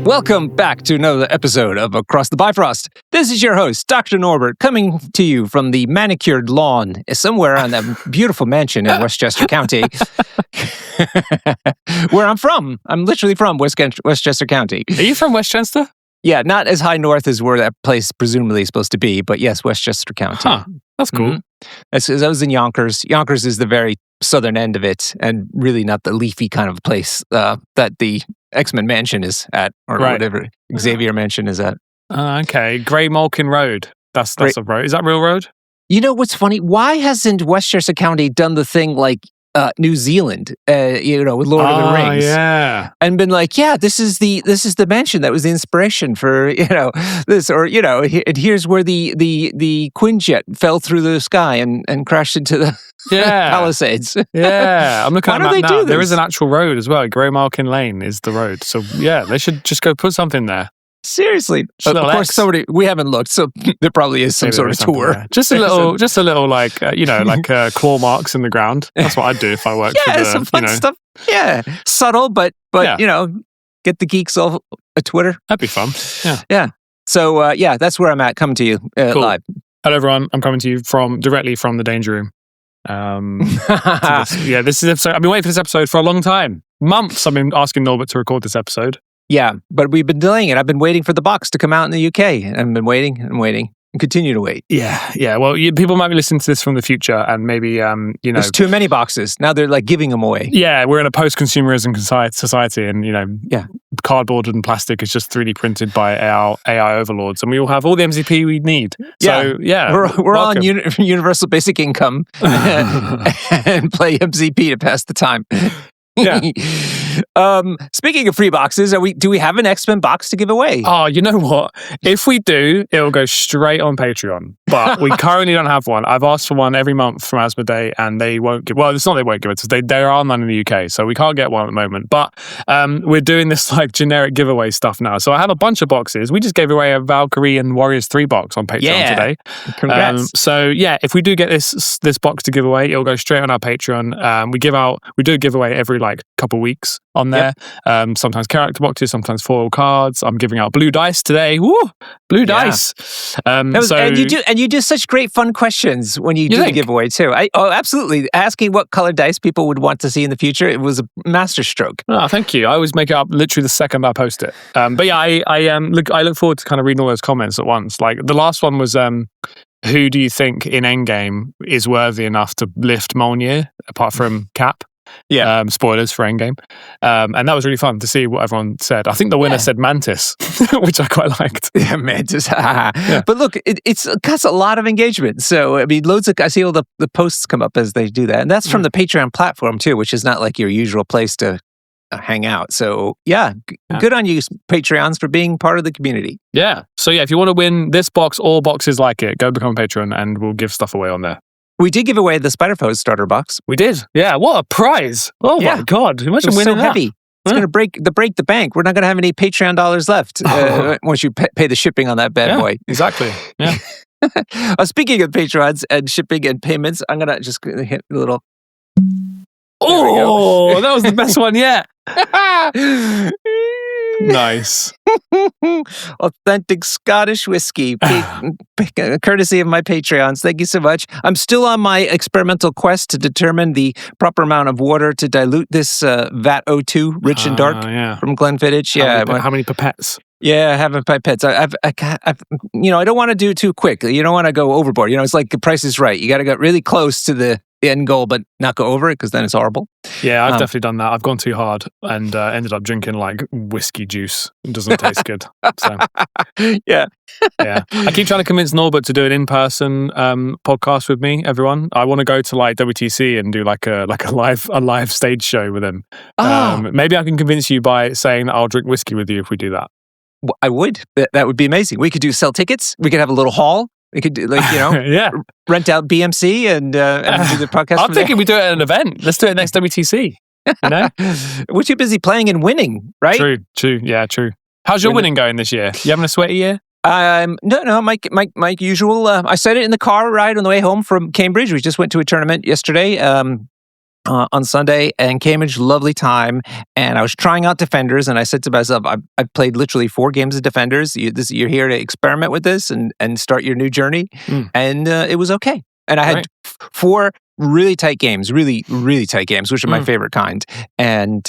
Welcome back to another episode of Across the Bifrost. This is your host, Dr. Norbert, coming to you from the manicured lawn somewhere on that beautiful mansion in Westchester County, where I'm from. I'm literally from Westchester County. Are you from Westchester? Yeah, not as high north as where that place presumably is supposed to be, but yes, Westchester County. Huh, that's cool. Mm-hmm. I was in Yonkers. Yonkers is the very southern end of it, and really not the leafy kind of place that the X-Men Mansion is at, or whatever Xavier Mansion is at. Okay, Grey Malkin Road. That's a road. Is that real road? You know what's funny? Why hasn't Westchester County done the thing like New Zealand, with Lord of the Rings, and been like, yeah, this is the mansion that was the inspiration for this, or and here's where the Quinjet fell through the sky and crashed into the Palisades. Yeah, I'm looking at that now. Do there is an actual road as well. Grey Malkin Lane is the road. So yeah, they should just go put something there. Seriously, of course, we haven't looked, so there probably is some sort of tour. There. Just a little, like claw marks in the ground. That's what I'd do if I worked. Yeah, for some fun stuff. Yeah, subtle, but get the geeks off a Twitter. That'd be fun. Yeah. So that's where I'm at. Coming to you live. Hello, everyone. I'm coming to you directly from the Danger Room. This is episode. I've been waiting for this episode for a long time. Months. I've been asking Norbert to record this episode. Yeah, but we've been delaying it. I've been waiting for the box to come out in the UK. And I've been waiting and waiting and continue to wait. Yeah. Well, people might be listening to this from the future and maybe, There's too many boxes. Now they're like giving them away. Yeah, we're in a post-consumerism society and, cardboard and plastic is just 3D printed by our AI overlords and we all have all the MCP we need. So, we're all on universal basic income and play MCP to pass the time. Yeah. Speaking of free boxes, do we have an X-Men box to give away? Oh, you know what? If we do, it'll go straight on Patreon. But we currently don't have one. I've asked for one every month from Asmodee, and they won't give. Well, it's not they won't give it. There are none in the UK, so we can't get one at the moment. But we're doing this like generic giveaway stuff now. So I have a bunch of boxes. We just gave away a Valkyrie and Warriors 3 box on Patreon today. Congrats. If we do get this box to give away, it'll go straight on our Patreon. We do a giveaway every couple weeks on there. Sometimes character boxes, sometimes foil cards. I'm giving out blue dice today. Woo! Blue dice. And you do such great fun questions when you do the giveaway too. Absolutely. Asking what colored dice people would want to see in the future, it was a masterstroke. Oh, thank you. I always make it up literally the second I post it. But yeah, I look forward to kind of reading all those comments at once. Like the last one was who do you think in Endgame is worthy enough to lift Mjolnir apart from Cap? Yeah. Spoilers for Endgame. And that was really fun to see what everyone said. I think the winner said Mantis, which I quite liked. Yeah, Mantis. But look, it's got a lot of engagement. So, I mean, I see all the posts come up as they do that. And that's from the Patreon platform too, which is not like your usual place to hang out. So, good on you, Patreons, for being part of the community. Yeah. So, if you want to win this box or boxes like it, go become a Patreon and we'll give stuff away on there. We did give away the Spider-Foes starter box. We did. Yeah, what a prize. Oh my God. Imagine winning so heavy. It's going to break the bank. We're not going to have any Patreon dollars left once you pay the shipping on that bad boy. Exactly. Yeah. Speaking of Patrons and shipping and payments, I'm going to just hit a little... Oh, that was the best one yet. Nice. Authentic Scottish whiskey, courtesy of my Patreons. Thank you so much. I'm still on my experimental quest to determine the proper amount of water to dilute this Vat 02 Rich and Dark from Glenfiddich. How many pipettes? Yeah, having pipettes. I've I don't want to do it too quick. You don't want to go overboard. It's like the Price is Right. You got to get really close to the end goal, but not go over it because then it's horrible. Yeah, I've definitely done that. I've gone too hard and ended up drinking like whiskey juice. It doesn't taste good. So, yeah. I keep trying to convince Norbert to do an in-person podcast with me. Everyone, I want to go to like WTC and do like a live stage show with him. Maybe I can convince you by saying that I'll drink whiskey with you if we do that. I would. That would be amazing. We could sell tickets. We could have a little hall. We could do rent out BMC and do the podcast. I'm thinking we do it at an event. Let's do it next WTC. We're too busy playing and winning, right? True. Yeah, true. How's your winning going this year? You having a sweaty year? No, my usual. I said it in the car ride on the way home from Cambridge. We just went to a tournament yesterday. on Sunday, and Cambridge, lovely time. And I was trying out Defenders, and I said to myself, I've played literally 4 games of Defenders. You're here to experiment with this and start your new journey. And it was okay. And I had 4 really tight games, really, really tight games, which are my favorite kind. And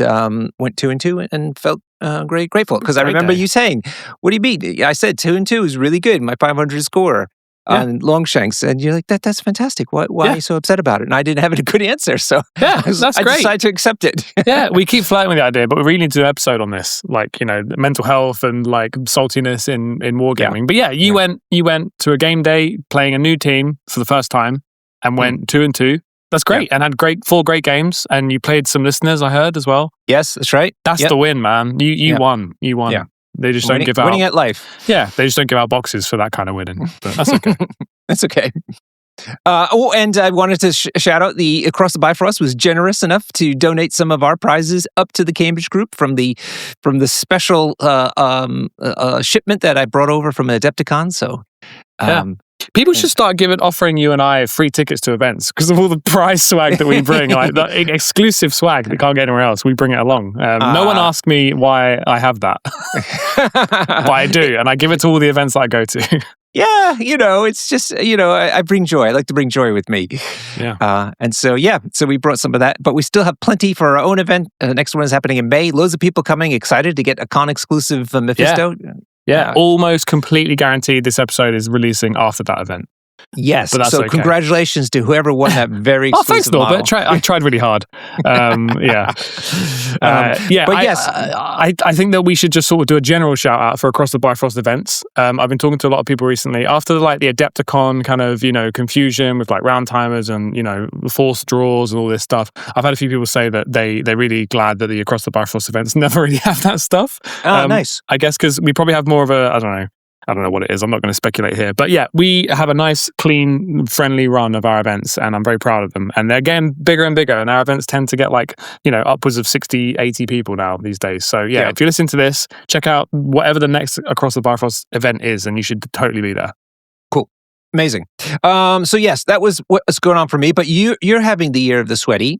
went 2-2 and felt grateful. Because I remember you saying, what do you beat? I said 2-2 is really good, my 500 score. On Longshanks, and you're like, that's fantastic. Why are you so upset about it? And I didn't have a good answer, so that's great. I decided to accept it. We keep flirting with the idea, but we really need to do an episode on this, like, mental health and like saltiness in wargaming. But you went to a game day playing a new team for the first time and went 2-2. That's great, and had 4 great games, and you played some listeners, I heard, as well. Yes, that's right. That's the win, man. You won. You won. Yeah. They just don't give out... Winning at life. Yeah, they just don't give out boxes for that kind of winning. But that's okay. That's okay. And I wanted to shout out Across the Bifrost was generous enough to donate some of our prizes up to the Cambridge group from the special shipment that I brought over from Adepticon. So... People should start offering you and I free tickets to events because of all the prize swag that we bring, like the exclusive swag that can't get anywhere else. We bring it along. No one asked me why I have that, but I do, and I give it to all the events that I go to. Yeah, it's just, I bring joy. I like to bring joy with me. Yeah. And so we brought some of that, but we still have plenty for our own event. The next one is happening in May. Loads of people coming, excited to get a con exclusive Mephisto. Yeah, almost completely guaranteed this episode is releasing after that event. Yes, so congratulations to whoever won that very exclusive thanks, Norbert. I tried really hard. But yes. I think that we should just sort of do a general shout out for Across the Bifrost events. I've been talking to a lot of people recently after the Adepticon kind of confusion with like round timers and forced draws and all this stuff. I've had a few people say that they're really glad that the Across the Bifrost events never really have that stuff. Nice. I guess because we probably have more of a, I don't know what it is. I'm not going to speculate here. But yeah, we have a nice, clean, friendly run of our events, and I'm very proud of them. And they're getting bigger and bigger, and our events tend to get upwards of 60, 80 people now these days. So yeah, if you listen to this, check out whatever the next Across the Bifrost event is, and you should totally be there. Cool. Amazing. So yes, that was what's going on for me. But you're having the year of the sweaty.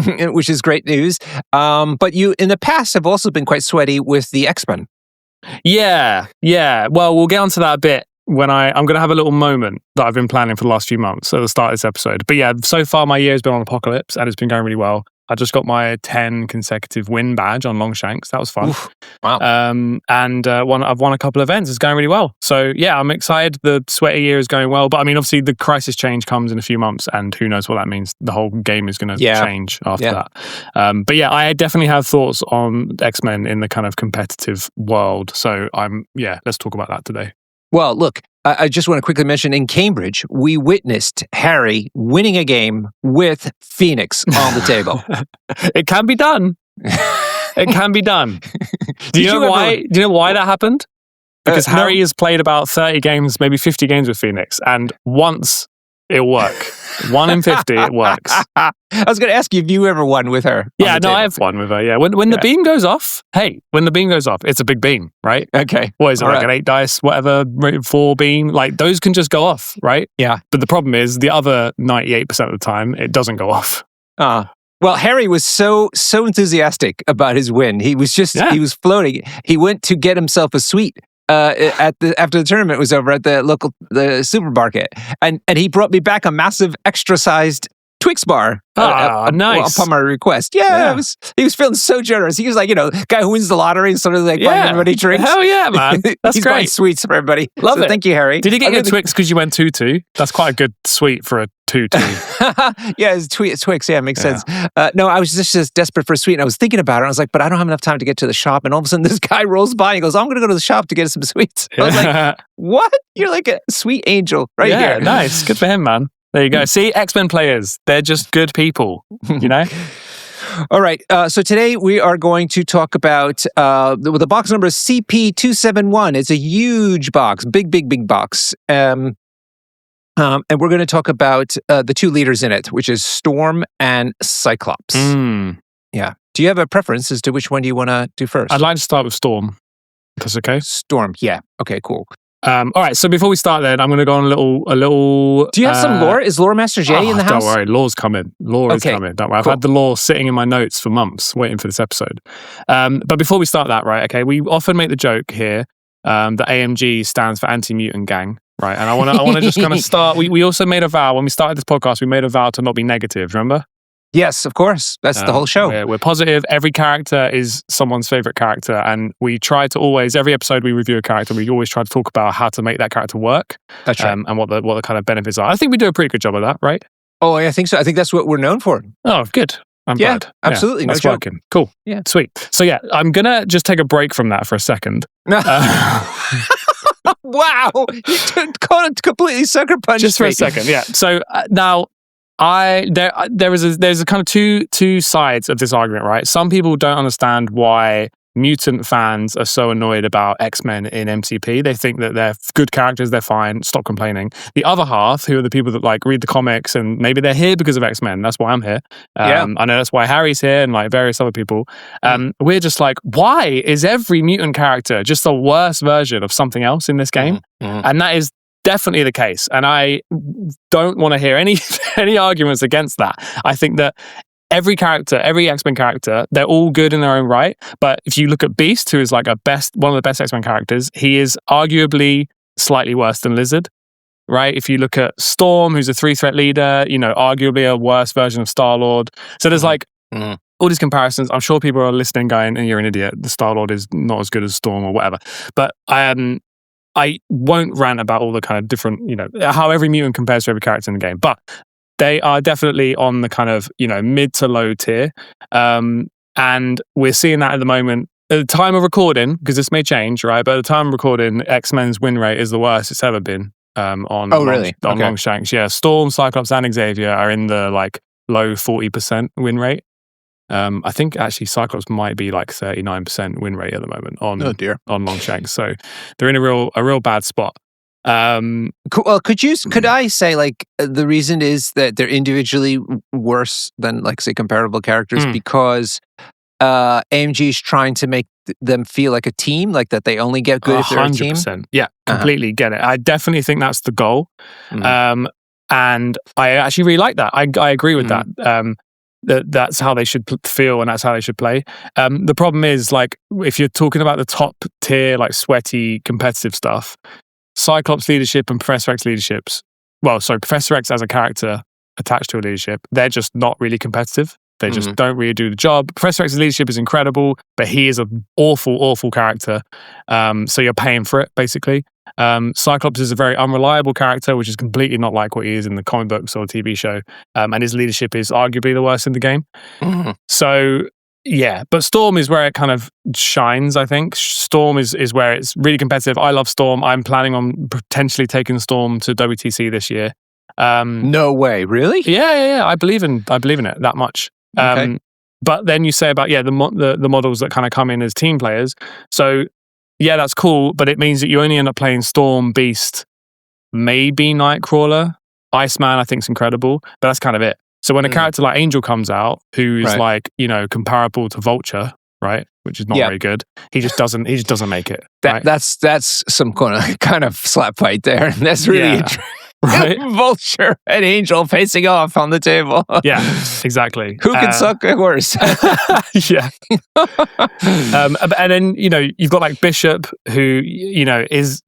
Which is great news. But you, in the past, have also been quite sweaty with the X-Men. Yeah. Well, we'll get onto that a bit when I'm going to have a little moment that I've been planning for the last few months at the start of this episode. But yeah, so far my year has been on Apocalypse and it's been going really well. I just got my 10 consecutive win badge on Longshanks. That was fun. Oof, wow. I've won a couple of events. It's going really well. So yeah, I'm excited. The sweaty year is going well. But I mean, obviously the crisis change comes in a few months and who knows what that means. The whole game is going to change after that. But yeah, I definitely have thoughts on X-Men in the kind of competitive world. So let's talk about that today. Well, look, I just want to quickly mention in Cambridge, we witnessed Harry winning a game with Phoenix on the table. It can be done. It can be done. Do you know why that happened? Because Harry has played about 30 games, maybe 50 games with Phoenix, and once it'll work. 1 in 50, it works. I was going to ask you if you ever won with her. Yeah, no, I have won with her. Yeah, when the beam goes off, it's a big beam, right? Okay. What is it, an 8 dice, whatever, 4 beam? Like, those can just go off, right? Yeah. But the problem is, the other 98% of the time, it doesn't go off. Well, Harry was so enthusiastic about his win. He was he was floating. He went to get himself a suite. After the tournament was over at the supermarket, and he brought me back a massive extra-sized Twix bar. Nice. Upon my request. Yeah. He was feeling so generous. He was like, guy who wins the lottery and sort of like buying everybody drinks. Hell yeah, man. That's He's great. Buying sweets for everybody. Love it. Thank you, Harry. Did he get you a Twix because you went 2-2? That's quite a good sweet for a 2-2. Yeah, it's Twix. Yeah, makes sense. No, I was just desperate for a sweet, and I was thinking about it. I was like, but I don't have enough time to get to the shop. And all of a sudden, this guy rolls by and he goes, I'm going to go to the shop to get some sweets. I was like, what? You're like a sweet angel here. Yeah, nice. Good for him, man. There you go. See, X-Men players, they're just good people, All right. So today we are going to talk about the box number is CP271. It's a huge box, big box. And we're going to talk about the 2 leaders in it, which is Storm and Cyclops. Yeah. Do you have a preference as to which one do you want to do first? I'd like to start with Storm. That's okay. Storm. Yeah. Okay, cool. All right, so before we start then, I'm going to go on a little... Do you have some lore? Is Lore Master J in the house? Don't worry, lore's coming. Lore is coming. Don't worry. I've had the lore sitting in my notes for months, waiting for this episode. But before we start that, right, okay, we often make the joke here that AMG stands for Anti-Mutant Gang, right? And I want to just kind of start... We also made a vow, when we started this podcast, we made a vow to not be negative, remember? Yes, of course. That's the whole show. We're positive. Every character is someone's favorite character. And we try to always, every episode we review a character, we always try to talk about how to make that character work. That's right. And what the kind of benefits are. I think we do a pretty good job of that, right? Oh, I think so. I think that's what we're known for. Oh, good. I'm glad. Absolutely. That's working. Cool. Yeah. Sweet. So yeah, I'm going to just take a break from that for a second. Wow. You completely sucker punched just for a second. Yeah. So now... there's a kind of two sides of this argument, right? Some people don't understand why mutant fans are so annoyed about X-Men in MCP. They think that they're good characters, they're fine, stop complaining. The other half, who are the people that like read the comics and maybe they're here because of X-Men, that's why I'm here. I know that's why Harry's here and like various other people. We're just like, why is every mutant character just a worse version of something else in this game? And that is definitely the case, and I don't want to hear any arguments against that. I think that every character, every X-Men character, they're all good in their own right. But if you look at Beast, who is like one of the best X-Men characters, he is arguably slightly worse than Lizard, right? If you look at Storm, who's a 3-threat leader, arguably a worse version of Star-Lord. So there's like all these comparisons. I'm sure people are listening going, "You're an idiot. The Star-Lord is not as good as Storm," or whatever. But I won't rant about all the kind of different, how every mutant compares to every character in the game, but they are definitely on the kind of, mid to low tier. And we're seeing that at the moment. At the time of recording, because this may change, right? But at the time of recording, X-Men's win rate is the worst it's ever been on Longshanks. Yeah, Storm, Cyclops, and Xavier are in the like low 40% win rate. I think actually Cyclops might be like 39% win rate at the moment on Longshanks. So they're in a real bad spot. Well, could I say like the reason is that they're individually worse than like say comparable characters because AMG is trying to make them feel like a team, like that they only get good if they're a team. 100%. Yeah, completely get it. I definitely think that's the goal. And I actually really like that. I agree with that. That's how they should feel and that's how they should play. The problem is, like, if you're talking about the top tier, like sweaty competitive stuff, Cyclops leadership and Professor X Professor X as a character attached to a leadership, they're just not really competitive. They just don't really do the job. Professor X's leadership is incredible, but he is an awful character. So you're paying for it, basically. Cyclops is a very unreliable character, which is completely not like what he is in the comic books or TV show. And his leadership is arguably the worst in the game. So, yeah. But Storm is where it kind of shines, I think. Storm is where it's really competitive. I love Storm. I'm planning on potentially taking Storm to WTC this year. No way, really? Yeah. I believe in it that much. Okay. But then you say about the models that kind of come in as team players. So yeah, that's cool, but it means that you only end up playing Storm, Beast, maybe Nightcrawler. Iceman, I think, is incredible, but that's kind of it. So when a character like Angel comes out, who's like comparable to Vulture, right, which is not very good, he just doesn't make it. That's some kind of slap fight there, and that's really interesting. Right? Vulture and Angel facing off on the table. Yeah, exactly. Who can suck a horse? Yeah. And then, you've got like Bishop, who, has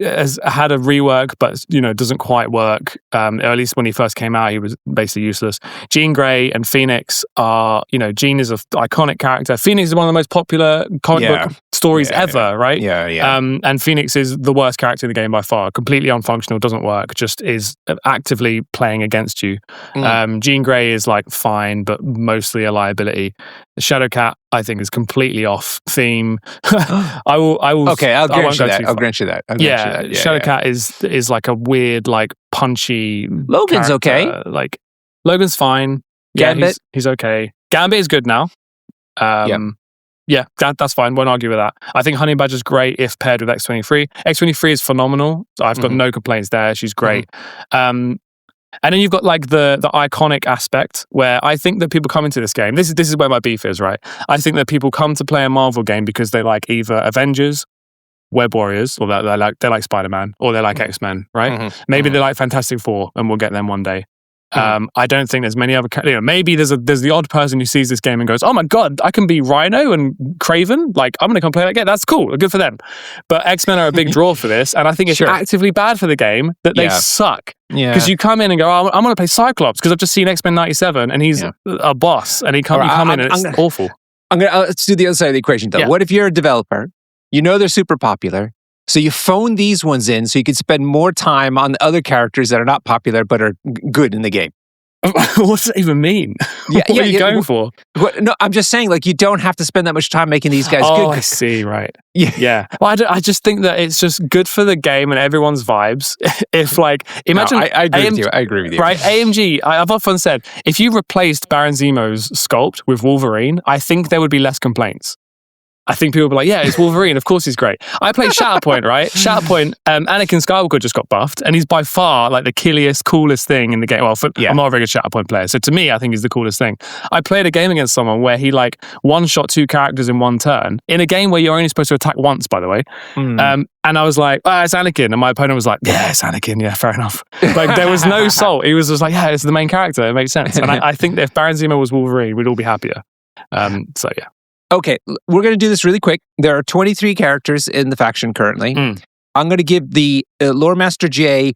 had a rework, but, doesn't quite work. At least when he first came out, he was basically useless. Jean Grey and Phoenix are, Jean is an iconic character. Phoenix is one of the most popular comic book stories ever, right? Yeah. And Phoenix is the worst character in the game by far. Completely unfunctional, doesn't work, just is actively playing against you. Jean Grey is like fine, but mostly a liability. Shadowcat, I think, is completely off theme. I will. Okay, I'll grant you that. Shadowcat is like a weird, like punchy. Logan's character. okay. Like Logan's fine. Gambit, yeah, he's okay. Gambit is good now. Yeah, that's fine. Won't argue with that. I think Honey Badger's great if paired with X-23. X-23 is phenomenal. So I've got no complaints there. She's great. And then you've got like the iconic aspect where I think that people come into this game. This is where my beef is, right? I think that people come to play a Marvel game because they like either Avengers Web Warriors, or they're like Spider-Man, or they're like X-Men, right? Maybe they're like Fantastic Four, and we'll get them one day. I don't think there's many other. Maybe there's the odd person who sees this game and goes, "Oh my god, I can be Rhino and Craven! Like I'm going to come play that game. That's cool. Good for them." But X-Men are a big draw for this, and I think it's actively bad for the game that they suck. Yeah, because you come in and go, "Oh, I'm going to play Cyclops," because I've just seen X-Men '97 and he's a boss, and you come in and it's awful. Let's do the other side of the equation though. Yeah. What if you're a developer? You know they're super popular. So you phone these ones in so you can spend more time on the other characters that are not popular but are good in the game. What does that even mean? What are you going for? No, I'm just saying, like, you don't have to spend that much time making these guys good. Oh, I see, right. Yeah. Well, I just think that it's just good for the game and everyone's vibes. If, like, imagine... No, I agree with you. I agree with you. Right, AMG, I've often said, if you replaced Baron Zemo's sculpt with Wolverine, I think there would be less complaints. I think people will be like, yeah, it's Wolverine. Of course he's great. I played Shatterpoint, right? Shatterpoint, Anakin Skywalker just got buffed, and he's by far like the killiest, coolest thing in the game. Well, I'm not a very good Shatterpoint player, so to me, I think he's the coolest thing. I played a game against someone where he like one-shot 2 characters in one turn, in a game where you're only supposed to attack once, by the way. And I was like, it's Anakin. And my opponent was like, yeah, it's Anakin. Yeah, fair enough. Like, there was no salt. He was just like, yeah, it's the main character. It makes sense. And I think that if Baron Zemo was Wolverine, we'd all be happier. So, yeah. Okay, we're going to do this really quick. There are 23 characters in the faction currently. I'm going to give the Lore Master J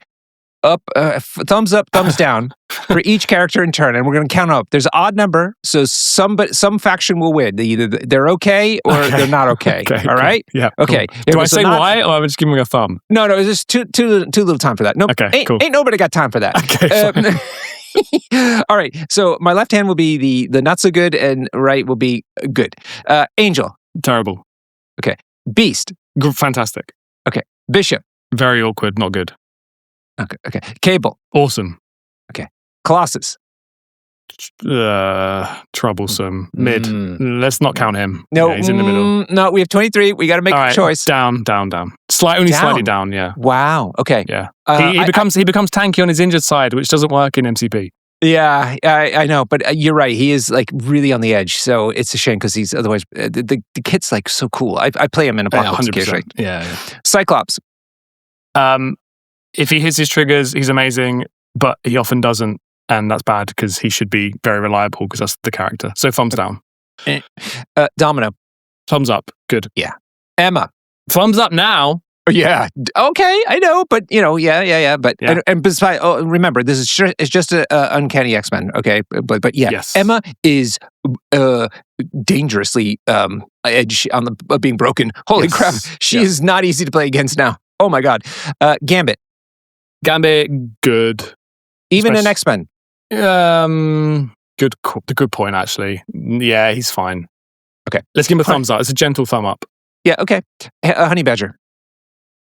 thumbs up, thumbs down for each character in turn, and we're going to count up. There's an odd number, so some faction will win. Either they're okay or they're not okay. All right? Yeah. Okay. Cool. Do I say why, or am I just giving a thumb? No, it's just too little time for that. Nope. Okay, cool. Ain't nobody got time for that. Okay, all right, so my left hand will be the not so good, and right will be good. Angel. Terrible. Okay. Beast. Fantastic. Okay. Bishop. Very awkward, not good. Okay. Cable. Awesome. Okay. Colossus. Troublesome. Mid. Let's not count him. No, he's in the middle. No, we have 23. We got to make a choice. Down. Slightly down, yeah. Wow. Okay. Yeah. He becomes tanky on his injured side, which doesn't work in MCP. Yeah, I know, but you're right. He is like really on the edge, so it's a shame because he's otherwise the kit's like so cool. I play him in Apocalypse. 100%. Yeah. Cyclops. If he hits his triggers, he's amazing, but he often doesn't, and that's bad because he should be very reliable because that's the character. So thumbs down. Domino. Thumbs up. Good. Yeah. Emma. Thumbs up now. Yeah. Okay. I know, but yeah. But and besides, remember, this is it's just an uncanny X-Men. Okay, but yeah, yes. Emma is dangerously edge on the being broken. Holy crap, she is not easy to play against now. Oh my god. Gambit. Good. Even in X-Men. Good point. Actually, yeah, he's fine. Okay, let's give him a thumbs up. It's a gentle thumb up. Yeah. Okay. Honey Badger.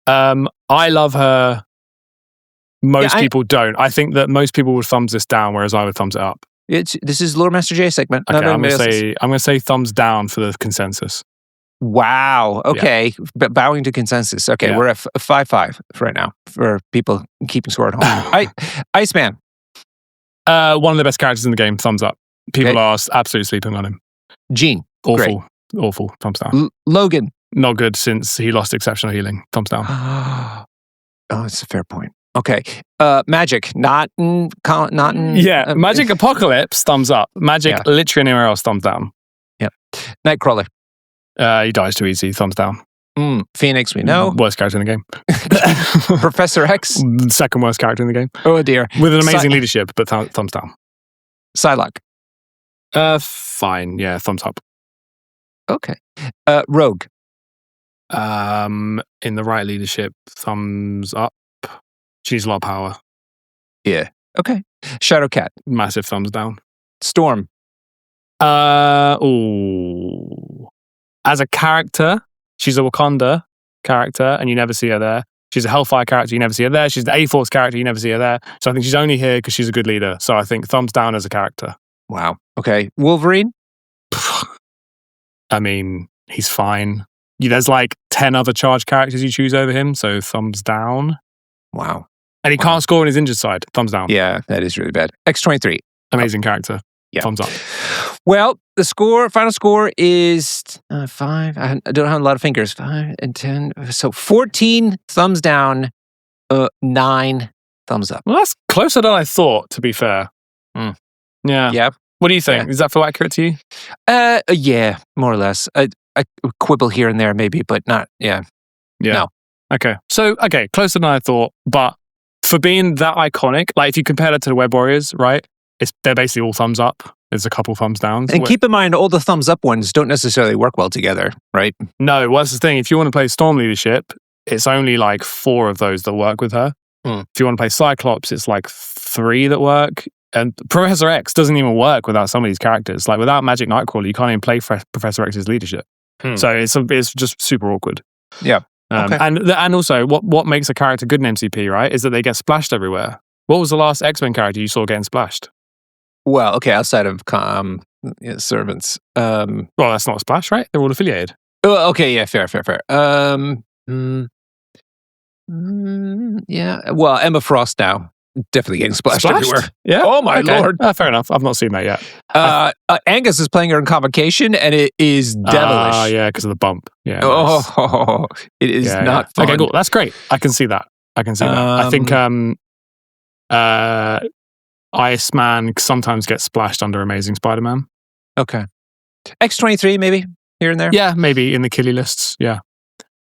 I love her. Most people don't. I think that most people would thumbs this down, whereas I would thumbs it up. This is Lore Master J segment. Okay, I'm gonna say thumbs down for the consensus. Wow. Okay, bowing to consensus. Okay, we're at 5-5 right now for people keeping score at home. Iceman. One of the best characters in the game. Thumbs up. People are absolutely sleeping on him. Jean. Awful. Awful. Thumbs down. Logan. Not good since he lost exceptional healing. Thumbs down. Oh, it's a fair point. Okay. Magic. Not in... Magic Apocalypse. Thumbs up. Magic literally anywhere else. Thumbs down. Yep. Nightcrawler. He dies too easy. Thumbs down. Phoenix, we know. Worst character in the game. Professor X. Second worst character in the game. Oh dear. With an amazing leadership, but thumbs down. Psylocke. Fine. Yeah, thumbs up. Okay. Rogue. In the right leadership, thumbs up. She needs a lot of power. Yeah. Okay. Shadowcat. Massive thumbs down. Storm. As a character, she's a Wakanda character, and you never see her there. She's a Hellfire character, you never see her there. She's the A-Force character, you never see her there. So I think she's only here because she's a good leader. So I think thumbs down as a character. Wow. Okay. Wolverine? I mean, he's fine. There's like 10 other charged characters you choose over him, so thumbs down. Wow. And he can't score on his injured side. Thumbs down. Yeah, that is really bad. X-23. Amazing character. Yeah. Thumbs up. Well, the final score is 5. I don't have a lot of fingers. 5 and 10. So 14 thumbs down, 9 thumbs up. Well, that's closer than I thought, to be fair. Yeah. Yeah. What do you think? Does that feel accurate to you? Yeah, more or less. I quibble here and there maybe, but not, yeah. No. Okay. So, closer than I thought, but for being that iconic, like if you compare that to the Web Warriors, right? They're basically all thumbs up. There's a couple thumbs down. And keep in mind, all the thumbs up ones don't necessarily work well together, right? No, well, that's the thing. If you want to play Storm Leadership, it's only like 4 of those that work with her. If you want to play Cyclops, it's like 3 that work. And Professor X doesn't even work without some of these characters. Like without Magic Nightcrawler, you can't even play Professor X's leadership. So it's just super awkward. Yeah. Okay. And also, what makes a character good in MCP, right, is that they get splashed everywhere. What was the last X-Men character you saw getting splashed? Well, okay, outside of servants. Well, that's not a splash, right? They're all affiliated. Oh, okay, yeah, fair. Yeah, well, Emma Frost now. Definitely getting splashed everywhere. Yeah. Oh my lord. Fair enough. I've not seen that yet. Angus is playing her in Convocation, and it is devilish. Yeah, because of the bump. Yeah. Oh, it is not fun. Okay, cool. That's great. I can see that. I think Iceman sometimes gets splashed under Amazing Spider-Man. Okay. X-23 maybe here and there. Yeah, maybe in the killy lists. Yeah.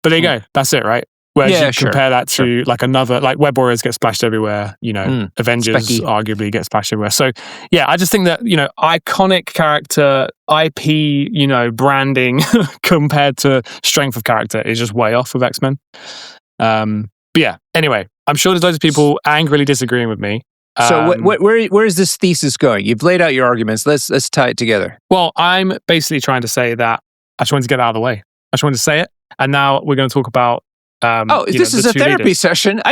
But there you go. That's it, right? Whereas you compare that to like another, like Web Warriors get splashed everywhere, Avengers arguably get splashed everywhere. So yeah, I just think that, iconic character, IP, branding compared to strength of character is just way off with X-Men. But yeah, anyway, I'm sure there's loads of people angrily disagreeing with me. So where is this thesis going? You've laid out your arguments. Let's tie it together. Well, I'm basically trying to say that I just wanted to get it out of the way. I just wanted to say it. And now we're going to talk about this is a therapy session.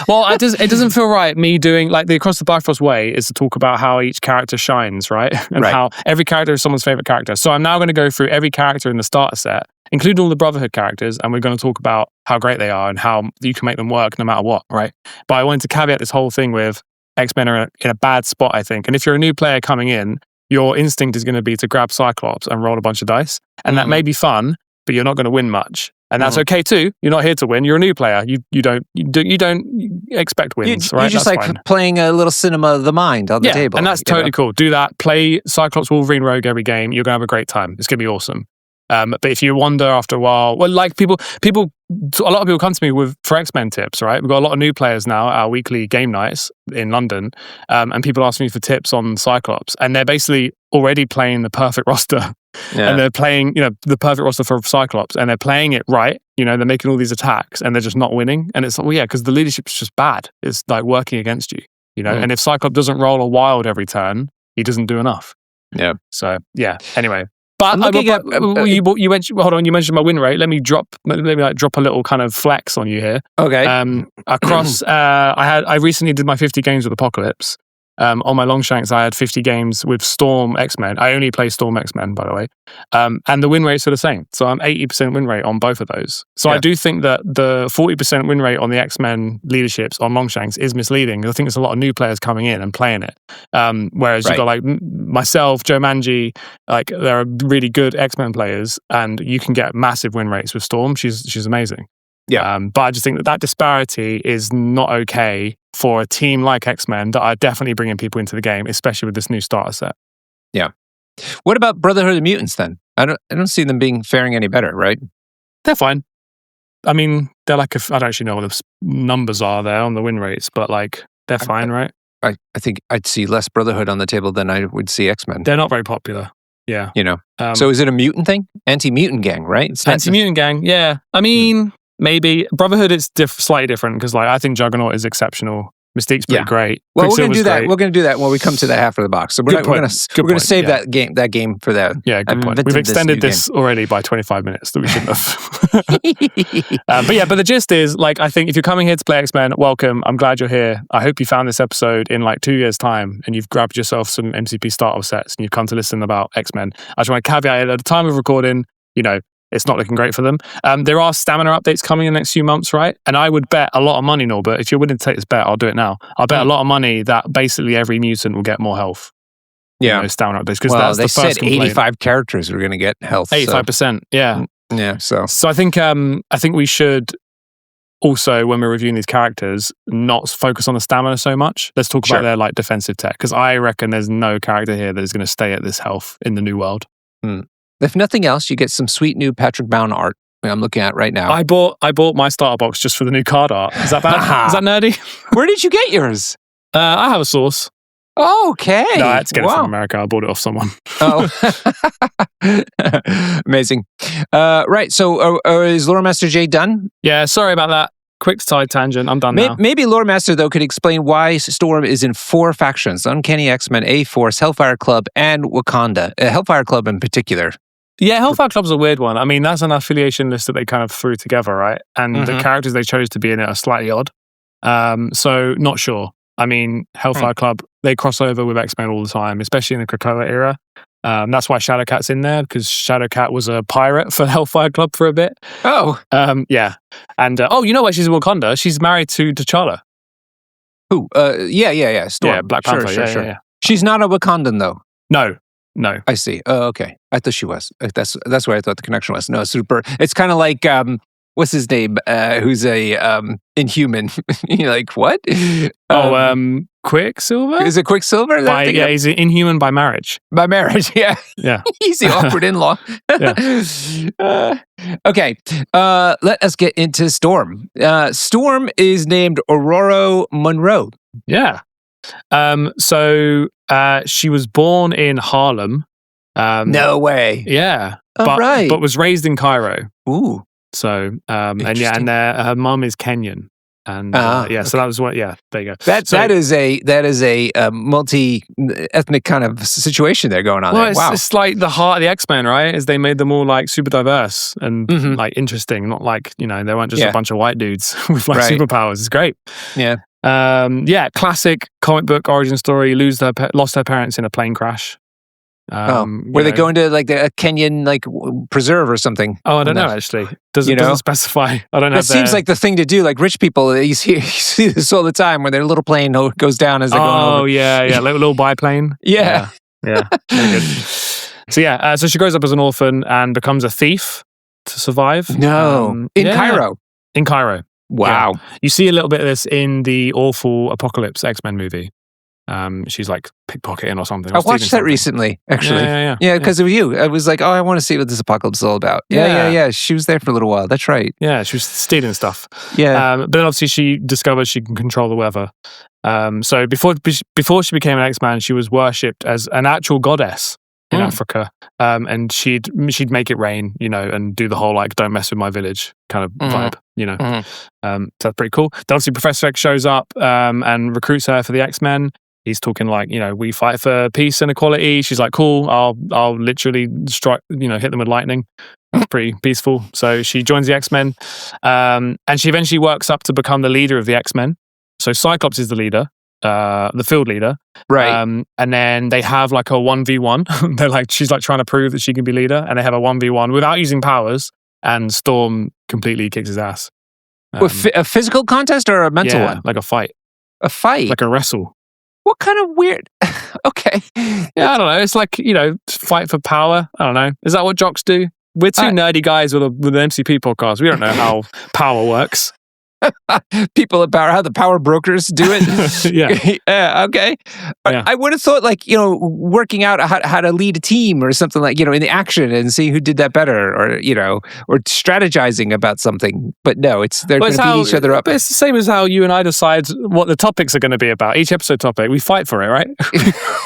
Well, it doesn't feel right me doing like the Across the Bifrost way is to talk about how each character shines, right? And how every character is someone's favorite character. So I'm now going to go through every character in the starter set, including all the Brotherhood characters, and we're going to talk about how great they are and how you can make them work no matter what, right? But I wanted to caveat this whole thing with X-Men are in a bad spot, I think. And if you're a new player coming in, your instinct is going to be to grab Cyclops and roll a bunch of dice, and that may be fun, but you're not going to win much. And that's okay too. You're not here to win. You're a new player. You don't expect wins, right? You're just that's fine. Playing a little cinema of the mind on the table. And that's totally cool. Do that. Play Cyclops, Wolverine, Rogue every game. You're gonna have a great time. It's gonna be awesome. But if you wonder after a while, well, like people, a lot of people come to me for X-Men tips, right? We've got a lot of new players now at our weekly game nights in London, and people ask me for tips on Cyclops, and they're basically already playing the perfect roster. Yeah. And they're playing, the perfect roster for Cyclops, and they're playing it right. They're making all these attacks, and they're just not winning. And it's because the leadership's just bad. It's like working against you, And if Cyclops doesn't roll a wild every turn, he doesn't do enough. Yeah. So yeah. Anyway, but you mentioned. Hold on, you mentioned my win rate. Let me drop a little kind of flex on you here. Okay. Across, I recently did my 50 games with Apocalypse. On my Longshanks, I had 50 games with Storm X-Men. I only play Storm X-Men, by the way. And the win rates are the same. So I'm 80% win rate on both of those. So I do think that the 40% win rate on the X-Men leaderships on Longshanks is misleading. I think there's a lot of new players coming in and playing it. Whereas you've got like myself, Joe Manji, like there are really good X-Men players, and you can get massive win rates with Storm. She's amazing. Yeah. But I just think that disparity is not okay for a team like X-Men that are definitely bringing people into the game, especially with this new starter set. Yeah. What about Brotherhood of Mutants then? I don't see them faring any better, right? They're fine. I mean, they're like I don't actually know what the numbers are there on the win rates, but like they're fine, right? I think I'd see less Brotherhood on the table than I would see X-Men. They're not very popular. Yeah. So is it a mutant thing? Anti-mutant gang, right? It's anti-mutant gang, yeah. I mean... Maybe Brotherhood is slightly different because, like, I think Juggernaut is exceptional. Mystique's pretty great. Well, we're going to do that. We're going to do that when we come to that half of the box. So we're going to save that game for that. Yeah, good point. We've extended this already by 25 minutes that we shouldn't have. But the gist is, like, I think if you're coming here to play X-Men, welcome. I'm glad you're here. I hope you found this episode in like 2 years' time and you've grabbed yourself some MCP starter sets and you've come to listen about X-Men. I just want to caveat it at the time of recording, it's not looking great for them. There are stamina updates coming in the next few months, right? And I would bet a lot of money, Norbert, if you're willing to take this bet, I'll do it now. I'll bet a lot of money that basically every mutant will get more health. stamina updates. Because they said 85 characters were going to get health. 85%, yeah. Yeah, so I think we should also, when we're reviewing these characters, not focus on the stamina so much. Let's talk about their like defensive tech, because I reckon there's no character here that is going to stay at this health in the new world. If nothing else, you get some sweet new Patrick Baum art. I'm looking at right now. I bought my starter box just for the new card art. Is that bad? Is that nerdy? Where did you get yours? I have a source. Okay. No, I had to get it from America. I bought it off someone. Oh. Amazing. Right. So is Lore Master J done? Yeah, sorry about that. Quick side tangent. I'm done now. Maybe Lore Master, though, could explain why Storm is in 4 factions: Uncanny X-Men, A-Force, Hellfire Club, and Wakanda. Hellfire Club in particular. Yeah, Hellfire Club's a weird one. I mean, that's an affiliation list that they kind of threw together, right? And the characters they chose to be in it are slightly odd. So, not sure. I mean, Hellfire Club, they cross over with X-Men all the time, especially in the Krakoa era. That's why Shadowcat's in there, because Shadowcat was a pirate for Hellfire Club for a bit. Oh. Yeah. And, you know why she's in Wakanda? She's married to T'Challa. Who? Yeah. Storm. Yeah, Black Panther. Sure. Yeah. She's not a Wakandan, though. No. I see. Oh, okay. I thought she was. That's where I thought the connection was. No, super. It's kind of like... what's his name? Who's a Inhuman? You're like, what? Quicksilver? Is it Quicksilver? He's an Inhuman by marriage. By marriage, yeah. Yeah. He's the awkward in-law. Okay. Let us get into Storm. Storm is named Aurora Monroe. Yeah. So she was born in Harlem. No way. Yeah. Right. But was raised in Cairo. Ooh. So, and her mum is Kenyan. And so that was what. Yeah, there you go. That is a multi-ethnic kind of situation there going on. Well, there. It's like the heart of the X-Men, right? Is they made them all like super diverse and like interesting, not like they weren't just a bunch of white dudes with like superpowers. It's great. Yeah. Classic comic book origin story. Lost her parents in a plane crash. Were they going to like a Kenyan like preserve or something? Oh, I don't know actually. Doesn't specify. I don't know. It seems like the thing to do. Like rich people, you see this all the time when their little plane goes down as they're going over. Oh yeah, little biplane. Yeah. Very good. So so she grows up as an orphan and becomes a thief to survive. No, in Cairo. In Cairo. Wow. Yeah. You see a little bit of this in the awful Apocalypse X-Men movie. She's like pickpocketing or something. I watched that recently, actually. Yeah, because of you. I was like, I want to see what this apocalypse is all about. Yeah. She was there for a little while. That's right. Yeah, she was stealing stuff. Yeah. But then obviously she discovers she can control the weather. So before she became an X-Man, she was worshipped as an actual goddess in Africa. And she'd make it rain, and do the whole like don't mess with my village kind of vibe, So that's pretty cool. Then obviously Professor X shows up and recruits her for the X-Men. He's talking like, we fight for peace and equality. She's like, cool, I'll literally strike, hit them with lightning. That's pretty peaceful. So she joins the X-Men, and she eventually works up to become the leader of the X-Men. So Cyclops is the leader, the field leader. Right. And then they have like a 1v1. She's like trying to prove that she can be leader, and they have a 1v1 without using powers, and Storm completely kicks his ass. A physical contest or a mental one? Like a fight. A fight? Like a wrestle. What kind of weird... Okay. Yeah, I don't know. It's like, fight for power. I don't know. Is that what jocks do? We're two nerdy guys with an MCP podcast. We don't know how power works. People at power, how the power brokers do it. Yeah. Okay. Yeah. I would have thought working out how to lead a team or something like, in the action and see who did that better or strategizing about something. But no, they're going to beat each other up. It's the same as how you and I decide what the topics are going to be about. Each episode topic, we fight for it, right?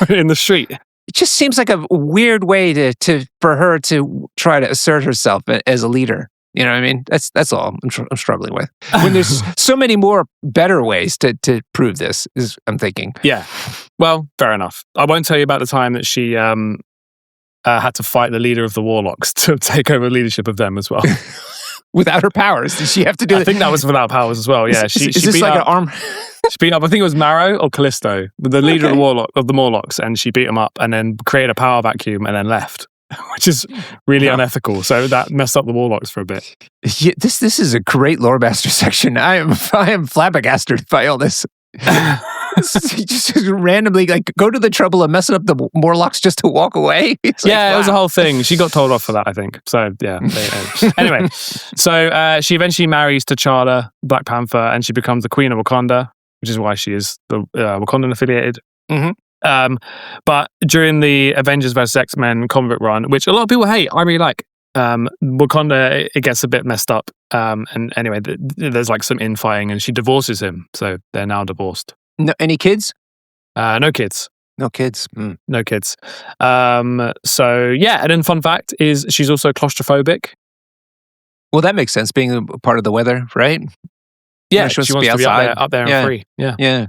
In the street. It just seems like a weird way for her to try to assert herself as a leader. You know what I mean? That's all I'm struggling with. When there's so many more better ways to prove this, I'm thinking. Yeah. Well, fair enough. I won't tell you about the time that she had to fight the leader of the Warlocks to take over leadership of them as well. Without her powers, did she have to do? I think that was without powers as well. Yeah. She beat like up, an arm? She beat up. I think it was Marrow or Callisto, the leader of the Morlocks, and she beat him up and then created a power vacuum and then left. Which is really unethical. So that messed up the Warlocks for a bit. Yeah, this is a great Lore Master section. I am flabbergasted by all this. He just randomly like go to the trouble of messing up the Morlocks just to walk away. It was a whole thing. She got told off for that, I think. So yeah. Anyway, so she eventually marries T'Challa, Black Panther, and she becomes the Queen of Wakanda, which is why she is the Wakandan affiliated. Mm-hmm. But during the Avengers vs X-Men comic run, which a lot of people hate, I really like. Wakanda, it gets a bit messed up. And anyway, there's like some infighting, and she divorces him, so they're now divorced. No, any kids? No kids. No kids. No kids. So yeah, and then fun fact is she's also claustrophobic. Well, that makes sense, being a part of the weather, right? Yeah, she wants to be up there and free. Yeah.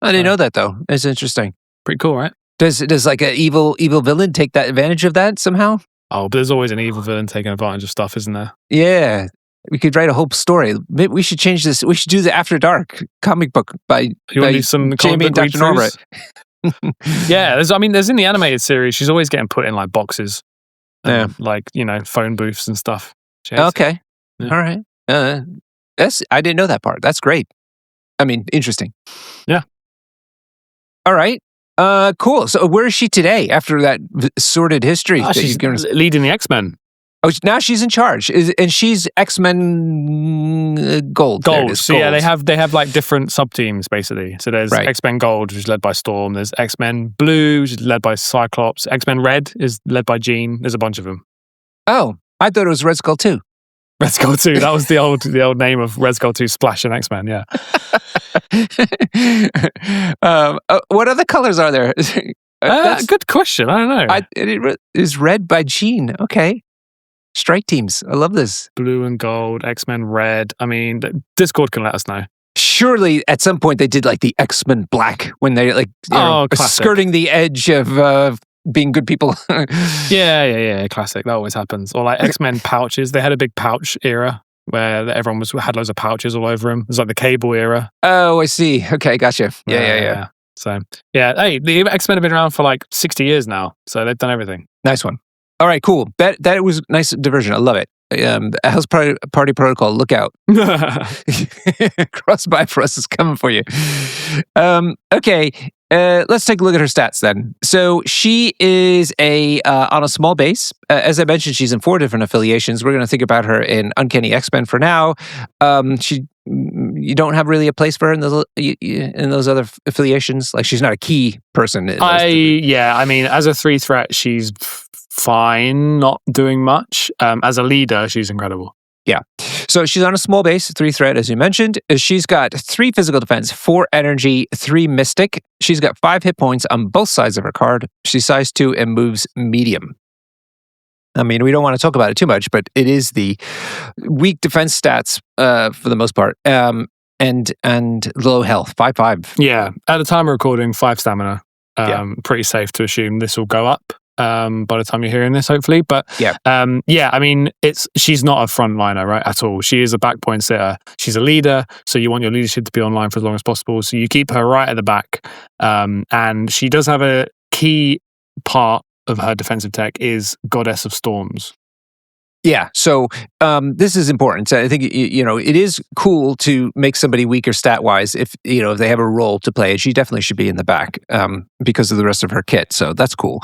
I didn't know that though. It's interesting. Pretty cool, right? Does like an evil villain take that advantage of that somehow? Oh, but there's always an evil villain taking advantage of stuff, isn't there? Yeah. We could write a whole story. Maybe we should change this. We should do the After Dark comic book by some Jamie and Dr. Norbert. Yeah, there's in the animated series, she's always getting put in like boxes. Like, phone booths and stuff. Okay. Yeah. All right. I didn't know that part. That's great. I mean, interesting. Yeah. All right. Cool. So where is she today after that sordid history? She's leading the X-Men. Oh, now she's in charge, and she's X-Men Gold. Gold. So yeah, they have like different sub-teams basically. So there's X-Men Gold, which is led by Storm. There's X-Men Blue, which is led by Cyclops. X-Men Red is led by Jean. There's a bunch of them. Oh, I thought it was Red Skull 2. Red Skull 2. That was the old name of Red Skull 2, Splash and X-Men. Yeah. What other colors are there? Good question. I don't know. It is red by Jean. Okay. Strike teams. I love this. Blue and gold, X-Men Red. I mean, Discord can let us know. Surely at some point they did like the X-Men Black when they like skirting the edge of being good people. Yeah. Classic. That always happens. Or like X-Men pouches. They had a big pouch era where everyone had loads of pouches all over them. It was like the Cable era. Oh, I see. Okay, gotcha. Yeah. So yeah, hey, the X-Men have been around for like 60 years now, so they've done everything. Nice one. All right, cool. That was nice diversion. I love it. House Party Protocol, look out. Cross Bifrost is coming for you. Okay, let's take a look at her stats then. So she is on a small base. As I mentioned, she's in 4 different affiliations. We're going to think about her in Uncanny X-Men for now. You don't have really a place for her in those other affiliations. Like she's not a key person. I mean, as a 3 threat, she's fine, not doing much. As a leader, she's incredible. Yeah. So she's on a small base, 3 threat, as you mentioned. She's got 3 physical defense, 4 energy, 3 mystic. She's got 5 hit points on both sides of her card. She's size 2 and moves medium. I mean, we don't want to talk about it too much, but it is the weak defense stats for the most part, and low health, 5/5. Yeah. At the time of recording, 5 stamina. Pretty safe to assume this will go up. By the time you're hearing this, hopefully. But I mean, she's not a frontliner, right, at all. She is a back point sitter. She's a leader, so you want your leadership to be online for as long as possible. So you keep her right at the back. And she does have a key part of her defensive tech is Goddess of Storms. Yeah, so this is important. So I think it is cool to make somebody weaker stat wise if they have a role to play. She definitely should be in the back because of the rest of her kit. So that's cool.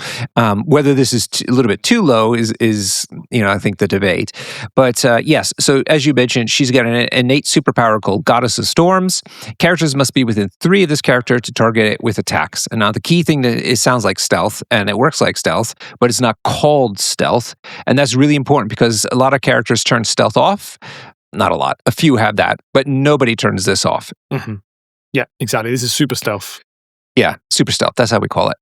Whether this is a little bit too low is I think the debate. But yes, so as you mentioned, she's got an innate superpower called Goddess of Storms. Characters must be within 3 of this character to target it with attacks. And now the key thing that it sounds like stealth, and it works like stealth, but it's not called stealth, and that's really important because a lot of characters turn stealth off. Not a lot. A few have that, but nobody turns this off. Mm-hmm. Yeah, exactly. This is super stealth. Yeah, super stealth. That's how we call it.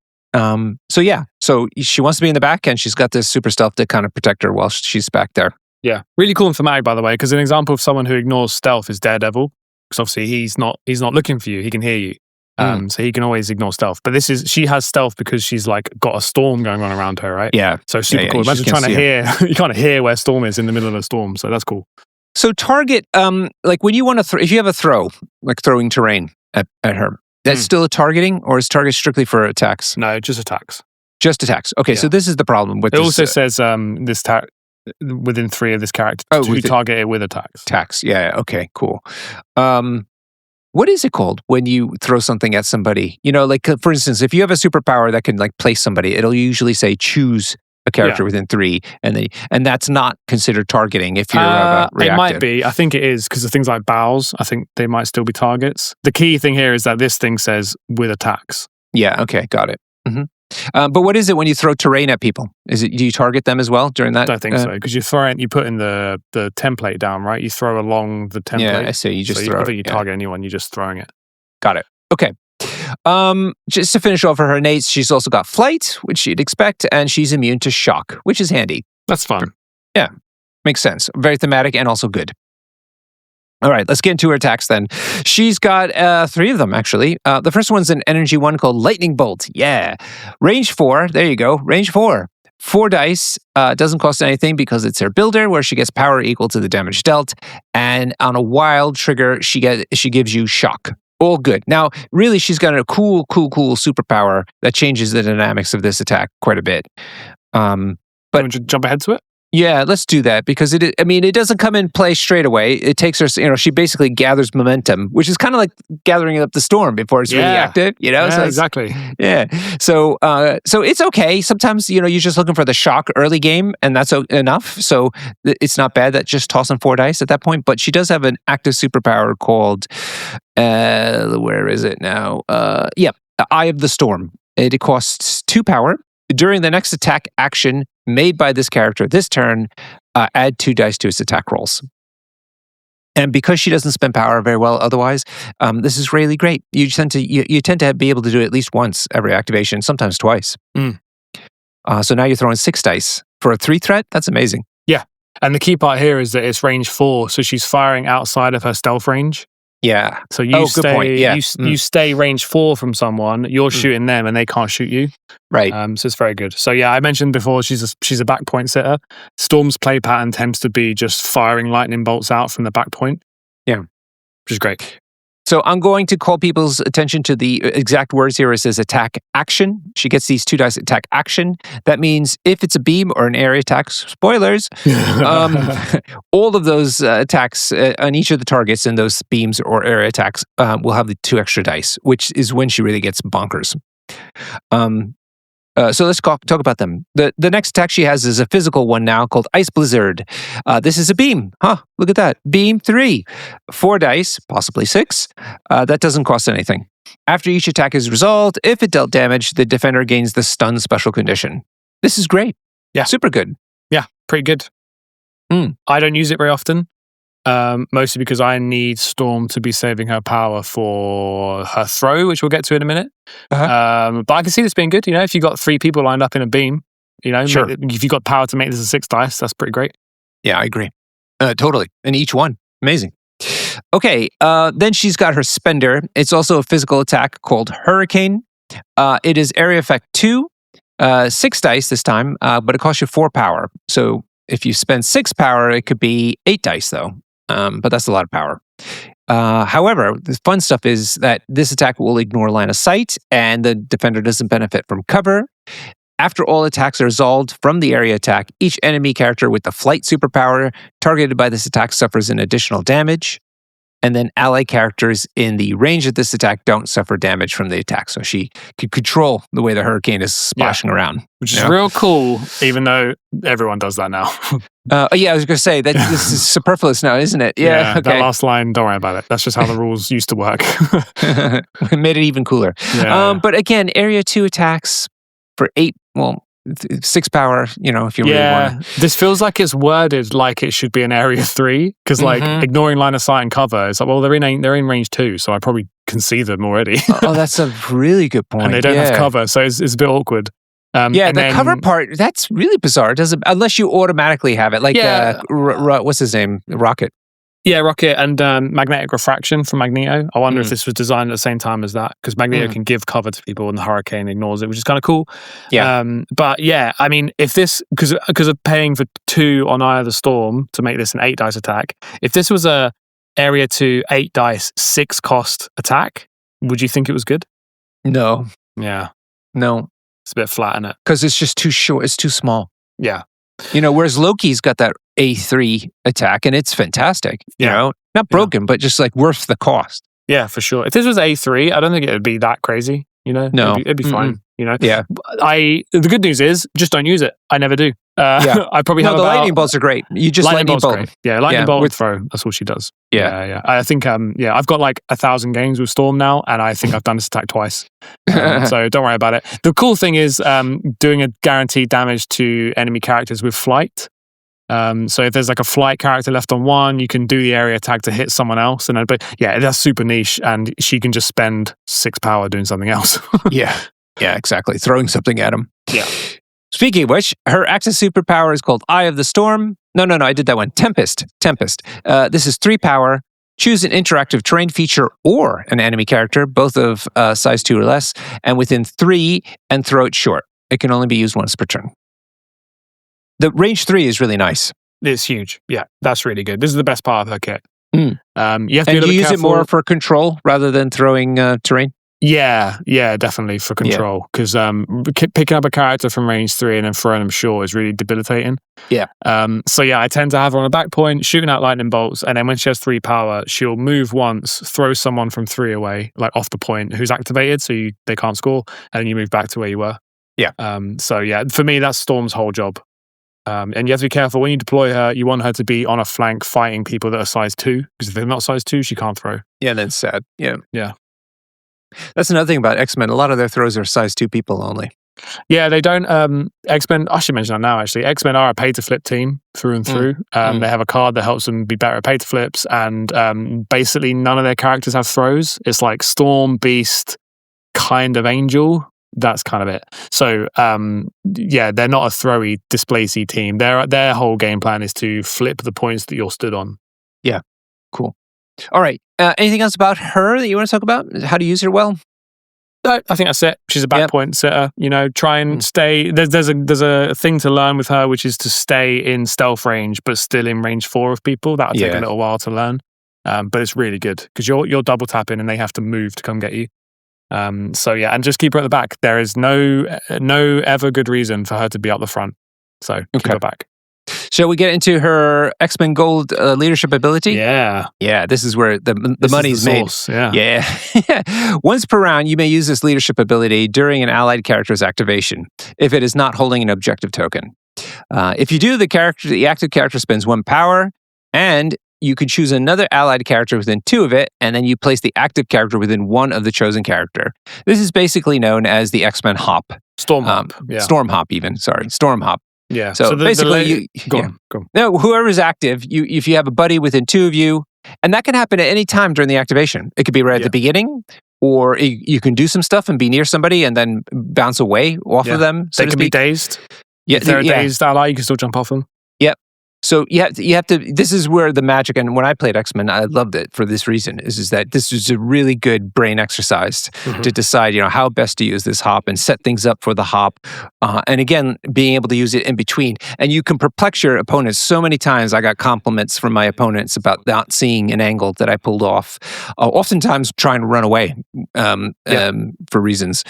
So she wants to be in the back, and she's got this super stealth to kind of protect her while she's back there. Yeah, really cool and thematic, by the way, because an example of someone who ignores stealth is Daredevil. Because obviously he's not looking for you. He can hear you. So he can always ignore stealth. But she has stealth because she's like got a storm going on around her, right? Yeah. So super cool. Imagine trying to hear, you can't hear where Storm is in the middle of a storm. So that's cool. So target, like when you want to, if you have a throw, like throwing terrain at her, that's still a targeting, or is target strictly for attacks? No, just attacks. Just attacks. Okay, so this is the problem with it. It also says within 3 of this character to target it with attacks. Attacks. Yeah. Okay. Cool. what is it called when you throw something at somebody? Like for instance, if you have a superpower that can like place somebody, it'll usually say choose a character within 3, and that's not considered targeting if you're reactive. It might be. I think it is because of things like bows. I think they might still be targets. The key thing here is that this thing says with attacks. Yeah. Okay. Got it. Mm-hmm. But what is it when you throw terrain at people? Do you target them as well during that? I don't think so because you put in the template down, right? You throw along the template. Yeah, I see. You just throw. I think you target anyone. You're just throwing it. Got it. Okay. Just to finish off her innates, she's also got flight, which you'd expect, and she's immune to shock, which is handy. That's fun. Yeah, makes sense. Very thematic and also good. All right, let's get into her attacks then. She's got 3 of them, actually. The first one's an energy one called Lightning Bolt. Yeah. Range 4. There you go. Range 4. 4 dice. Doesn't cost anything because it's her builder, where she gets power equal to the damage dealt. And on a wild trigger, she gives you shock. All good. Now, really, she's got a cool superpower that changes the dynamics of this attack quite a bit. But you jump ahead to it? Yeah, let's do that because it doesn't come in play straight away. It takes her, she basically gathers momentum, which is kind of like gathering up the storm before it's really active, Yeah, so exactly. Yeah. So it's okay. Sometimes, you're just looking for the shock early game and that's enough. So it's not bad that just tossing 4 dice at that point, but she does have an active superpower called, where is it now? Eye of the Storm. It costs 2 power. During the next attack action made by this character this turn, add 2 dice to its attack rolls. And because she doesn't spend power very well otherwise, this is really great. You tend to be able to do it at least once every activation, sometimes twice. So now you're throwing 6 dice for a 3 threat. That's amazing. Yeah. And the key part here is that it's range 4, so she's firing outside of her stealth range. Yeah. So you stay, good point. Yeah. you stay range 4 from someone. You're shooting them, and they can't shoot you. Right. So it's very good. So yeah, I mentioned before she's a back point sitter. Storm's play pattern tends to be just firing lightning bolts out from the back point. Yeah, which is great. So I'm going to call people's attention to the exact words here. It says attack action. She gets these 2 dice attack action. That means if it's a beam or an area attack, spoilers, all of those attacks on each of the targets in those beams or area attacks will have the 2 extra dice, which is when she really gets bonkers. So let's talk about them. The next attack she has is a physical one now called Ice Blizzard. This is a beam. Look at that. Beam 3. 4 dice, possibly 6. That doesn't cost anything. After each attack is resolved, if it dealt damage, the defender gains the stun special condition. This is great. Yeah. Super good. Yeah, pretty good. I don't use it very often. Mostly because I need Storm to be saving her power for her throw, which we'll get to in a minute. But I can see this being good. If you've got 3 people lined up in a beam, sure. If you've got power to make this a 6 dice, that's pretty great. Yeah, I agree. Totally. And each one. Amazing. Okay, then she's got her Spender. It's also a physical attack called Hurricane. It is area effect 2, 6 dice this time, but it costs you 4 power. So if you spend 6 power, it could be 8 dice though. But that's a lot of power. However, the fun stuff is that this attack will ignore line of sight, and the defender doesn't benefit from cover. After all attacks are resolved from the area attack, each enemy character with the flight superpower targeted by this attack suffers an additional damage. And then ally characters in the range of this attack don't suffer damage from the attack. So she could control the way the hurricane is splashing around. Which is real cool, even though everyone does that now. I was going to say that this is superfluous now, isn't it? Yeah, okay. That last line, don't worry about it. That's just how the rules used to work. It made it even cooler. But again, area 2 attacks for 8, 6 power, if you really want to. This feels like it's worded like it should be an area 3, because ignoring line of sight and cover, it's like, well, they're in range 2, so I probably can see them already. That's a really good point. And they don't have cover, so it's a bit awkward. The cover part, that's really bizarre. Unless you automatically have it, like what's his name? Rocket. Yeah, Rocket and magnetic refraction from Magneto. I wonder if this was designed at the same time as that, because Magneto can give cover to people and the Hurricane ignores it, which is kind of cool. Yeah. But yeah, I mean, if this, because of paying for 2 on Eye of the Storm to make this an 8 dice attack, if this was a area 2, 8 dice, 6 cost attack, would you think it was good? No. Yeah. No. It's a bit flat, isn't it? Because it's just too short. It's too small. Yeah. Whereas Loki's got that A3 attack, and it's fantastic. Not broken, but just like worth the cost. Yeah, for sure. If this was A3, I don't think it would be that crazy. No, it'd be fine. Yeah. The good news is just don't use it. I never do. I probably have the lightning bolts are great. You just lightning bolt. Great. Yeah, lightning bolt with throw. That's what she does. Yeah. I think I've got like 1,000 games with Storm now, and I think I've done this attack twice. So don't worry about it. The cool thing is doing a guaranteed damage to enemy characters with flight. So if there's like a flight character left on one, you can do the area attack to hit someone else. But that's super niche, and she can just spend 6 power doing something else. Yeah, exactly. Throwing something at him. Yeah. Speaking of which, her active superpower is called Eye of the Storm. No, I did that one. Tempest. This is 3 power. Choose an interactive terrain feature or an enemy character, both of size 2 or less, and within 3, and throw it short. It can only be used once per turn. The range 3 is really nice. It's huge. Yeah, that's really good. This is the best part of her kit. You have to be a little use careful. It more for control rather than throwing terrain? Yeah, definitely for control. Because picking up a character from range 3 and then throwing them short is really debilitating. Yeah. I tend to have her on a back point, shooting out lightning bolts, and then when she has 3 power, she'll move once, throw someone from 3 away, like off the point, who's activated, so they can't score, and then you move back to where you were. Yeah. For me, that's Storm's whole job. And you have to be careful when you deploy her. You want her to be on a flank fighting people that are size 2, because if they're not size 2, she can't throw. Yeah, that's sad. Yeah. That's another thing about X-Men. A lot of their throws are size 2 people only. Yeah, they don't. X-Men, I should mention that now, actually. X-Men are a pay-to-flip team through and through. They have a card that helps them be better at pay-to-flips, and basically none of their characters have throws. It's like Storm, Beast, kind of Angel. That's kind of it. So, they're not a throwy, displacy team. Their whole game plan is to flip the points that you're stood on. Yeah, cool. All right. Anything else about her that you want to talk about? How to use her well? No, I think that's it. She's a back point sitter. Try and stay. There's a thing to learn with her, which is to stay in stealth range, but still in range 4 of people. That'll take a little while to learn. But it's really good because you're double tapping and they have to move to come get you. And just keep her at the back. There is no ever good reason for her to be up the front. So keep her back. Shall we get into her X-Men Gold leadership ability? Yeah. This is where the money's made. Yeah. Once per round, you may use this leadership ability during an allied character's activation if it is not holding an objective token. If you do, the active character spends 1 power, and you could choose another allied character within 2 of it, and then you place the active character within 1 of the chosen character. This is basically known as the X-Men Hop. Storm Hop. Storm Hop, even. Sorry. Storm Hop. Yeah. So basically, go on. No, whoever's active, if you have a buddy within 2 of you, and that can happen at any time during the activation. It could be right at the beginning, or you can do some stuff and be near somebody and then bounce away off of them. They can be dazed. Yeah, if they're a dazed ally, you can still jump off them. Yep. So you have to. This is where the magic, and when I played X-Men, I loved it for this reason. Is that this is a really good brain exercise to decide, how best to use this hop and set things up for the hop, and again, being able to use it in between. And you can perplex your opponents so many times. I got compliments from my opponents about not seeing an angle that I pulled off. Oftentimes, trying to run away for reasons.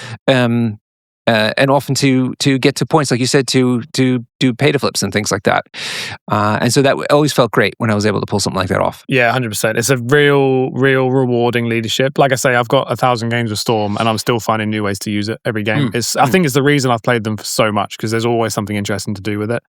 And often to get to points, like you said, to do pay to flips and things like that. And so that always felt great when I was able to pull something like that off. Yeah, 100%. It's a real rewarding leadership. Like I say, I've got 1,000 games with Storm, and I'm still finding new ways to use it every game. I think it's the reason I've played them for so much, because there's always something interesting to do with it.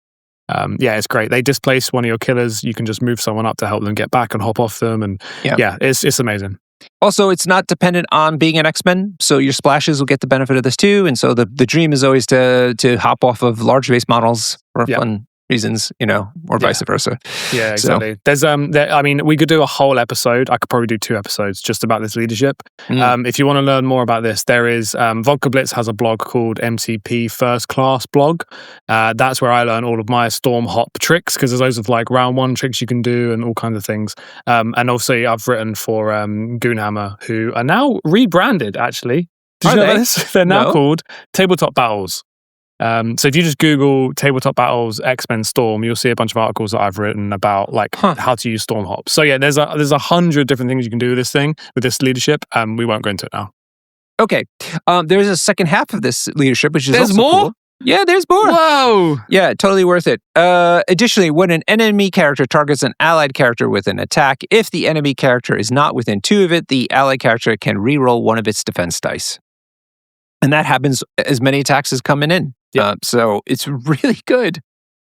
It's great. They displace one of your killers. You can just move someone up to help them get back and hop off them. And it's amazing. Also, it's not dependent on being an X-Men, so your splashes will get the benefit of this too. And so the dream is always to hop off of large base models for fun reasons, or vice versa. Yeah, exactly. So, there's, we could do a whole episode. I could probably do 2 episodes just about this leadership. If you want to learn more about this, there is Vodka Blitz has a blog called MCP First Class blog. That's where I learn all of my Storm Hop tricks, because there's loads of like round 1 tricks you can do and all kinds of things. And obviously, I've written for Goonhammer, who are now rebranded. Actually, did you know this? They're now called Tabletop Battles. So if you just Google Tabletop Battles X-Men Storm, you'll see a bunch of articles that I've written about how to use Storm Hop. So there's 100 different things you can do with this thing, with this leadership. We won't go into it now. Okay. There's a second half of this leadership, which is there's also more? cool. Yeah, there's more. Whoa! Yeah, totally worth it. Additionally, when an enemy character targets an allied character with an attack, if the enemy character is not within 2 of it, the allied character can reroll one of its defense dice. And that happens as many attacks as coming in. Yeah. So it's really good.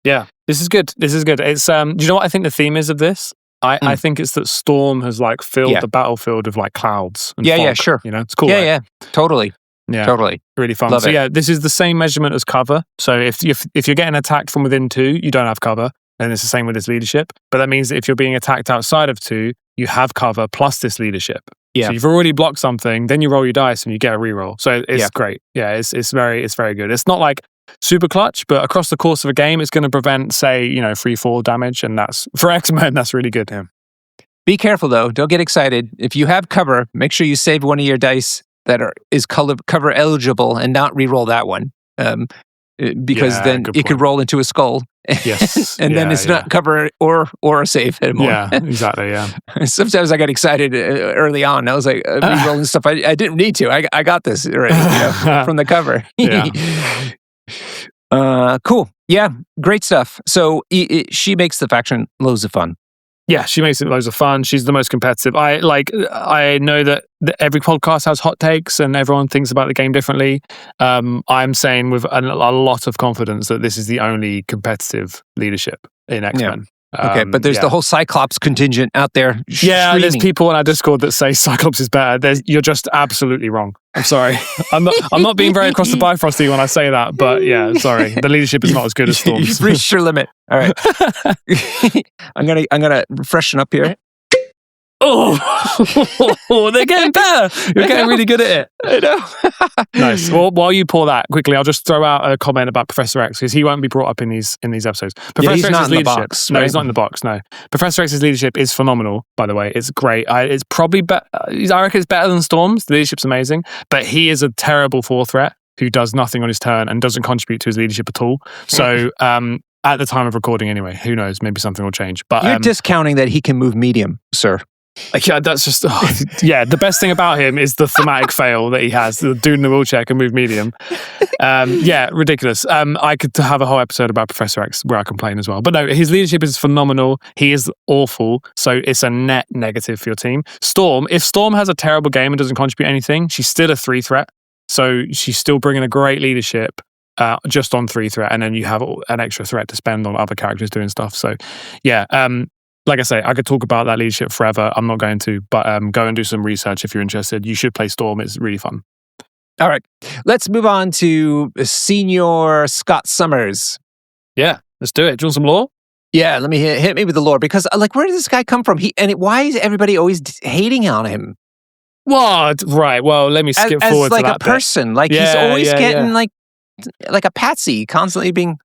Yeah, this is good. It's do you know what I think the theme is of this? I think it's that Storm has like filled the battlefield with like clouds and fog, yeah, sure. You know, it's cool. Yeah, totally. Yeah, totally. Really fun. Love so it. yeah, this is the same measurement as cover. So if you're getting attacked from within 2, you don't have cover. And it's the same with this leadership. But that means that if you're being attacked outside of 2, you have cover plus this leadership. Yeah. So you've already blocked something, then you roll your dice and you get a reroll. So it's great. Yeah, it's very good. It's not like super clutch, but across the course of a game, it's going to prevent, say, 3-4 damage. And that's, for X-Men, that's really good. Yeah. Be careful though. Don't get excited. If you have cover, make sure you save one of your dice that is cover eligible and not re-roll that one, because then it could roll into a skull. Yes, and then it's not cover or a save anymore. Yeah, exactly. Yeah. Sometimes I got excited early on. I was like re-rolling stuff. I didn't need to. I got this already from the cover. Cool. Yeah, great stuff. So she makes the faction loads of fun. Yeah, she makes it loads of fun. She's the most competitive. I know that every podcast has hot takes and everyone thinks about the game differently. I'm saying with a lot of confidence that this is the only competitive leadership in X-Men. Okay, but there's the whole Cyclops contingent out there. Yeah, there's people on our Discord that say Cyclops is better. You're just absolutely wrong. I'm sorry. I'm not being very across the Bifrosty when I say that, but yeah, sorry. The leadership is not as good as Storm's. You've reached your limit. All right. I'm gonna freshen up here. Oh, they're getting better. You're getting really good at it. I know. Nice. Well, while you pour that quickly, I'll just throw out a comment about Professor X because he won't be brought up in these episodes. Professor X's leadership. No, he's not in the box. No, Professor X's leadership is phenomenal. By the way, it's great. It's probably better. I reckon it's better than Storm's. The leadership's amazing, but he is a terrible 4 threat who does nothing on his turn and doesn't contribute to his leadership at all. So. At the time of recording, anyway, who knows? Maybe something will change. But you're discounting that he can move medium, sir. Yeah, that's just the best thing about him is the thematic fail that he has. The dude in the wheelchair can move medium. Ridiculous. I could have a whole episode about Professor X where I complain as well. But no, his leadership is phenomenal. He is awful, so it's a net negative for your team. Storm, if Storm has a terrible game and doesn't contribute anything, she's still a 3 threat. So she's still bringing a great leadership. Just on 3 threat, and then you have an extra threat to spend on other characters doing stuff. So, yeah, like I say, I could talk about that leadership forever. I'm not going to, but go and do some research if you're interested. You should play Storm. It's really fun. All right, let's move on to Senior Scott Summers. Yeah, let's do it. Do you want some lore? Yeah, let me hit me with the lore because, where did this guy come from? Why is everybody always hating on him? What? Right. Well, let me skip forward to that. As a person, he's always getting like a patsy, constantly being.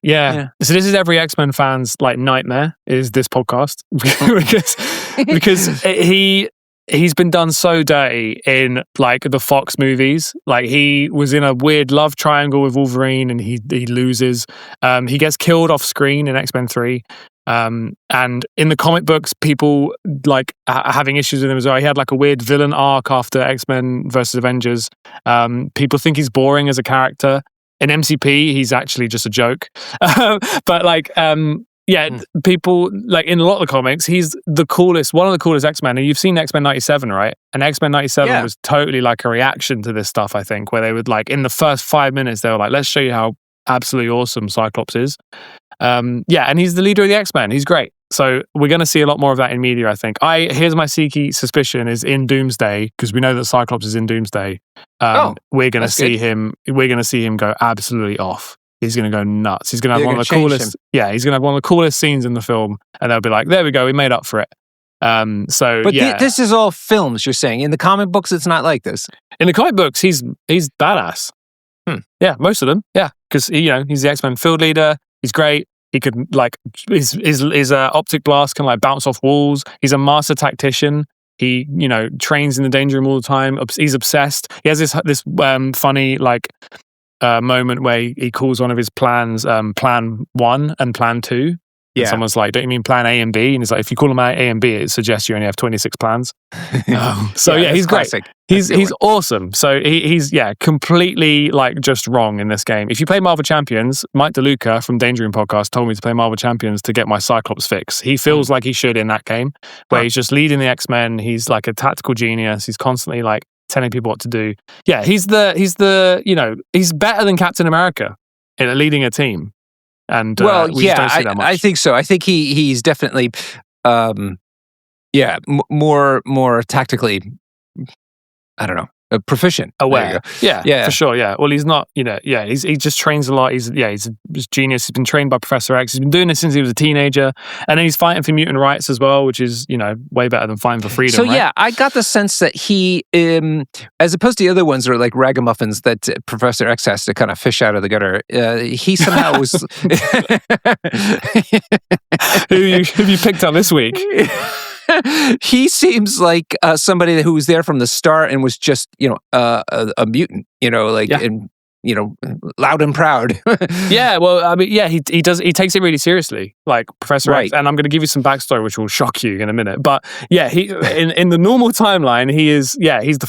Yeah. So this is every X-Men fan's nightmare. Is this podcast because he's been done so dirty in the Fox movies. He was in a weird love triangle with Wolverine, and he loses. He gets killed off screen in X-Men 3. And in the comic books, people having issues with him as well. He had a weird villain arc after X-Men versus Avengers. People think he's boring as a character. In MCP, he's actually just a joke. People in a lot of the comics, he's one of the coolest X-Men. And you've seen X-Men 97, right? And X-Men 97 was totally a reaction to this stuff, I think, where they would in the first 5 minutes, they were let's show you how absolutely awesome Cyclops is. And he's the leader of the X-Men. He's great. So we're going to see a lot more of that in media, I think. Here's my sneaky suspicion is in Doomsday, because we know that Cyclops is in Doomsday. We're going to see him. We're going to see him go absolutely off. He's going to go nuts. He's going to have one of the coolest. Yeah, he's going to have one of the coolest scenes in the film, and they'll be like, "There we go, we made up for it." This is all films. You're saying in the comic books, it's not like this. In the comic books, he's badass. Yeah, most of them. Yeah, because he's the X-Men field leader. He's great. He could his optic blast can bounce off walls. He's a master tactician. He trains in the danger room all the time. He's obsessed. He has this funny moment where he calls one of his plans Plan 1 and Plan 2. And someone's like, don't you mean plan A and B? And he's like, if you call them A and B, it suggests you only have 26 plans. So he's classic. Great. He's awesome. So he's completely like just wrong in this game. If you play Marvel Champions, Mike DeLuca from Danger Room Podcast told me to play Marvel Champions to get my Cyclops fix. He feels like he should in that game, where he's just leading the X-Men. He's like a tactical genius. He's constantly like telling people what to do. Yeah, he's better than Captain America in leading a team. And we just don't see that much. I think so. I think he's definitely more tactically, I don't know, proficient, aware. Yeah, for sure. Yeah. Well, he's not. He just trains a lot. He's genius. He's been trained by Professor X. He's been doing this since he was a teenager, and then he's fighting for mutant rights as well, which is way better than fighting for freedom. So right? I got the sense that he, as opposed to the other ones that are like ragamuffins that Professor X has to kind of fish out of the gutter. He somehow was. Who have you picked up this week? He seems like somebody who was there from the start and was just, a mutant, and loud and proud. Yeah, well, I mean, he takes it really seriously, like Professor X. And I'm going to give you some backstory, which will shock you in a minute. But he in the normal timeline, he's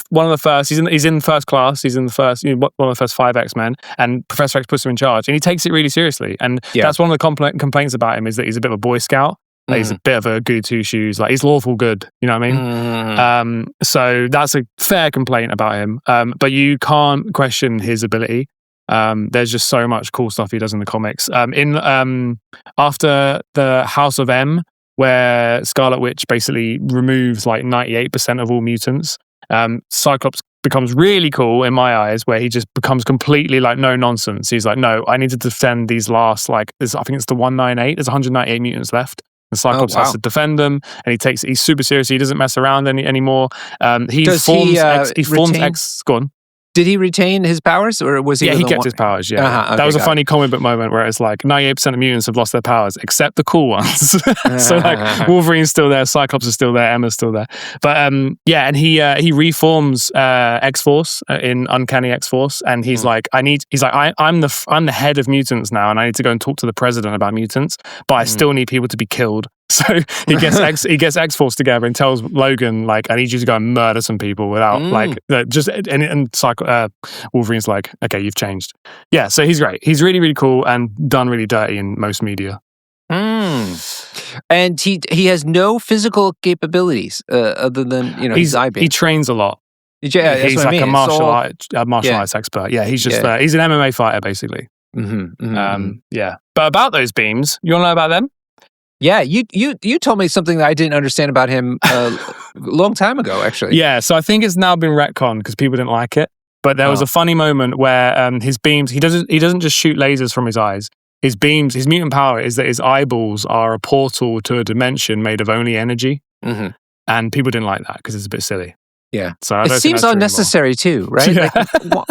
one of the first. He's in first class. He's in the first, one of the first 5 X-Men, and Professor X puts him in charge, and he takes it really seriously. And that's one of the complaints about him, is that he's a bit of a Boy Scout. Like he's a bit of a goody two-shoes. Like he's lawful good. You know what I mean? So that's a fair complaint about him. But you can't question his ability. There's just so much cool stuff he does in the comics. After the House of M, where Scarlet Witch basically removes like 98% of all mutants, Cyclops becomes really cool in my eyes, where he just becomes completely like no nonsense. He's like, no, I need to defend these last I think it's the 198. There's 198 mutants left. And Cyclops has to defend them, and he's super serious. He doesn't mess around anymore. He forms X. Go on. Did he retain his powers, or was he? Yeah, he kept his powers. Yeah, okay, that was a funny comic book moment where it's like 98% of mutants have lost their powers, except the cool ones. So like Wolverine's still there, Cyclops is still there, Emma's still there. But and he reforms X-Force in Uncanny X-Force, and he's like, I'm the head of mutants now, and I need to go and talk to the president about mutants, but I still need people to be killed. So he gets X-Force together and tells Logan, like, I need you to go and murder some people without Wolverine's like, okay, you've changed. Yeah, so he's great. He's really, really cool and done really dirty in most media. And he has no physical capabilities other than his eye beam. He trains a lot. Yeah, he's like a martial arts expert. Yeah, he's just he's an MMA fighter basically. Yeah, but about those beams, you want to know about them? Yeah, you told me something that I didn't understand about him a long time ago, actually. Yeah, so I think it's now been retconned because people didn't like it. But there was a funny moment where his beams, he doesn't just shoot lasers from his eyes. His beams, his mutant power is that his eyeballs are a portal to a dimension made of only energy. And people didn't like that because it's a bit silly. Yeah, so it seems unnecessary too, right? Yeah.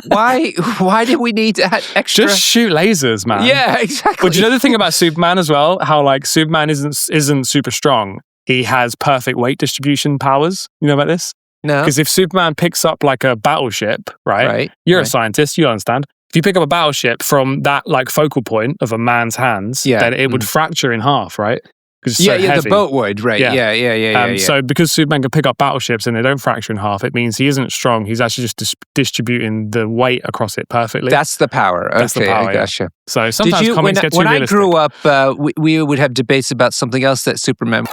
Like, why did we need that extra? Just shoot lasers, man. Yeah, exactly. But you know the thing about Superman as well, how like Superman isn't super strong. He has perfect weight distribution powers. You know about this? No. Because if Superman picks up like a battleship, right? You're a scientist, you understand. If you pick up a battleship from that like focal point of a man's hands, then it would fracture in half, right? The boat would, right? Yeah. So because Superman can pick up battleships and they don't fracture in half, it means he isn't strong. He's actually just distributing the weight across it perfectly. That's the power. That's the power, I gotcha. Yeah. So sometimes comics get too realistic. When I grew up, we would have debates about something else that Superman...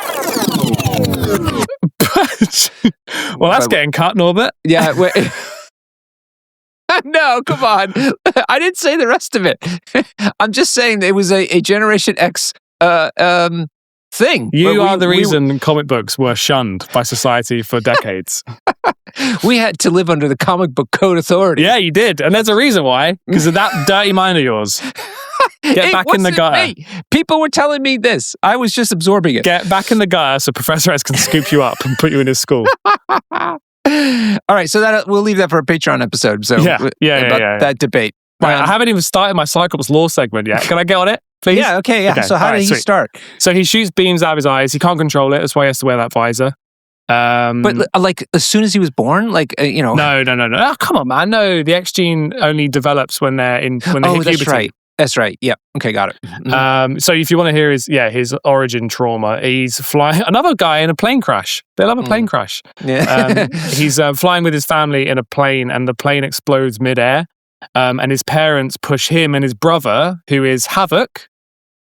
Well, that's getting cut, Norbert. Yeah. No, come on. I didn't say the rest of it. I'm just saying it was a Generation X thing. You are the reason comic books were shunned by society for decades. We had to live under the comic book code authority. Yeah, you did. And there's a reason why. Because of that dirty mind of yours. Get back in the gutter. Me. People were telling me this. I was just absorbing it. Get back in the gutter so Professor X can scoop you up and put you in his school. All right, so we'll leave that for a Patreon episode. So that debate. Right, I haven't even started my Cyclops lore segment yet. Can I get on it, please? Yeah, okay. So how did he start? So he shoots beams out of his eyes. He can't control it. That's why he has to wear that visor. But like as soon as he was born, like No. Oh, come on, man. No, the X gene only develops when they hit puberty. Right. That's right. Yeah. Okay, got it. Mm-hmm. So if you want to hear his origin trauma, he's flying another guy in a plane crash. They love a plane crash. Yeah. He's flying with his family in a plane, and the plane explodes midair. And his parents push him and his brother, who is Havoc,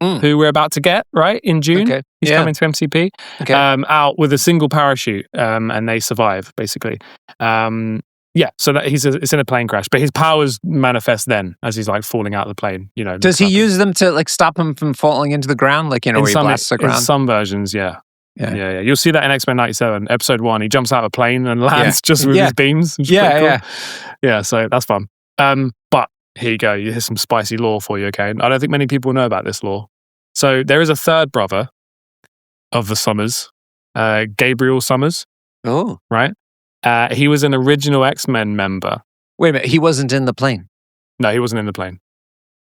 who we're about to get right in June. Okay. He's coming to MCP. Okay. Out with a single parachute, and they survive basically. So that it's in a plane crash, but his powers manifest then as he's like falling out of the plane. Does he use them to like stop him from falling into the ground? Like, where he blasts the ground? In some versions, yeah. You'll see that in X-Men 97, episode 1. He jumps out of a plane and lands just with his beams. Cool. Yeah, so that's fun. But here you go. Here's some spicy lore for you, okay? I don't think many people know about this lore. So there is a third brother of the Summers, Gabriel Summers. Oh. Right? He was an original X-Men member. Wait a minute, he wasn't in the plane? No, he wasn't in the plane.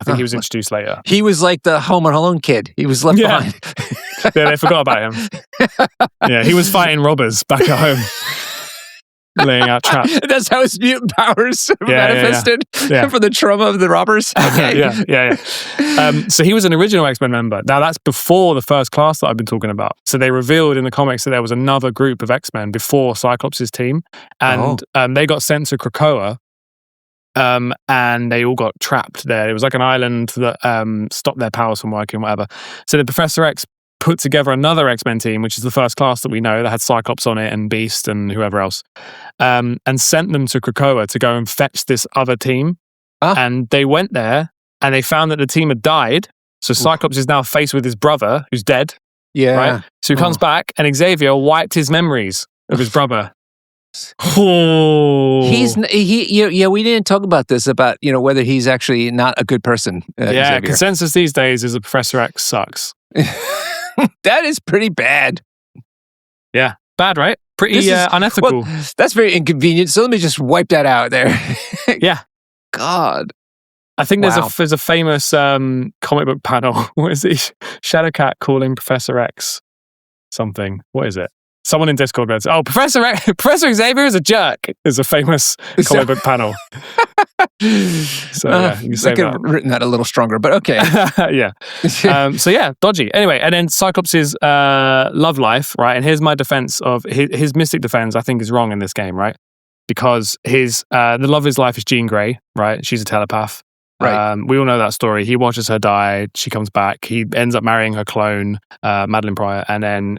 I think he was introduced later. He was like the Home Alone kid. He was left behind. Yeah, they forgot about him. Yeah, he was fighting robbers back at home. Laying out traps. That's how his mutant powers manifested for the trauma of the robbers. Okay. So he was an original X-Men member. Now that's before the first class that I've been talking about. So they revealed in the comics that there was another group of X-Men before Cyclops' team, and they got sent to Krakoa, and they all got trapped there. It was like an island that stopped their powers from working, whatever. So the Professor X put together another X-Men team, which is the first class that we know that had Cyclops on it and Beast and whoever else, and sent them to Krakoa to go and fetch this other team. And they went there and they found that the team had died. So Cyclops is now faced with his brother who's dead. Yeah. Right? So he comes back and Xavier wiped his memories of his brother. Oh. We didn't talk about this, about whether he's actually not a good person. Xavier. Consensus these days is that Professor X sucks. That is pretty bad. Yeah, bad, right? Pretty unethical. Well, that's very inconvenient. So let me just wipe that out there. Yeah. God. I think there's a famous comic book panel. What is it? Shadowcat calling Professor X something. What is it? Someone in Discord goes, "Oh, Professor Xavier is a jerk." Is a famous comic book panel. So you can say I could have written that a little stronger, but okay. Dodgy. Anyway, and then Cyclops' love life, right? And here's my defense of his mystic defense. I think is wrong in this game, right? Because his the love of his life is Jean Grey, right? She's a telepath. Right. We all know that story. He watches her die. She comes back. He ends up marrying her clone, Madeline Pryor, and then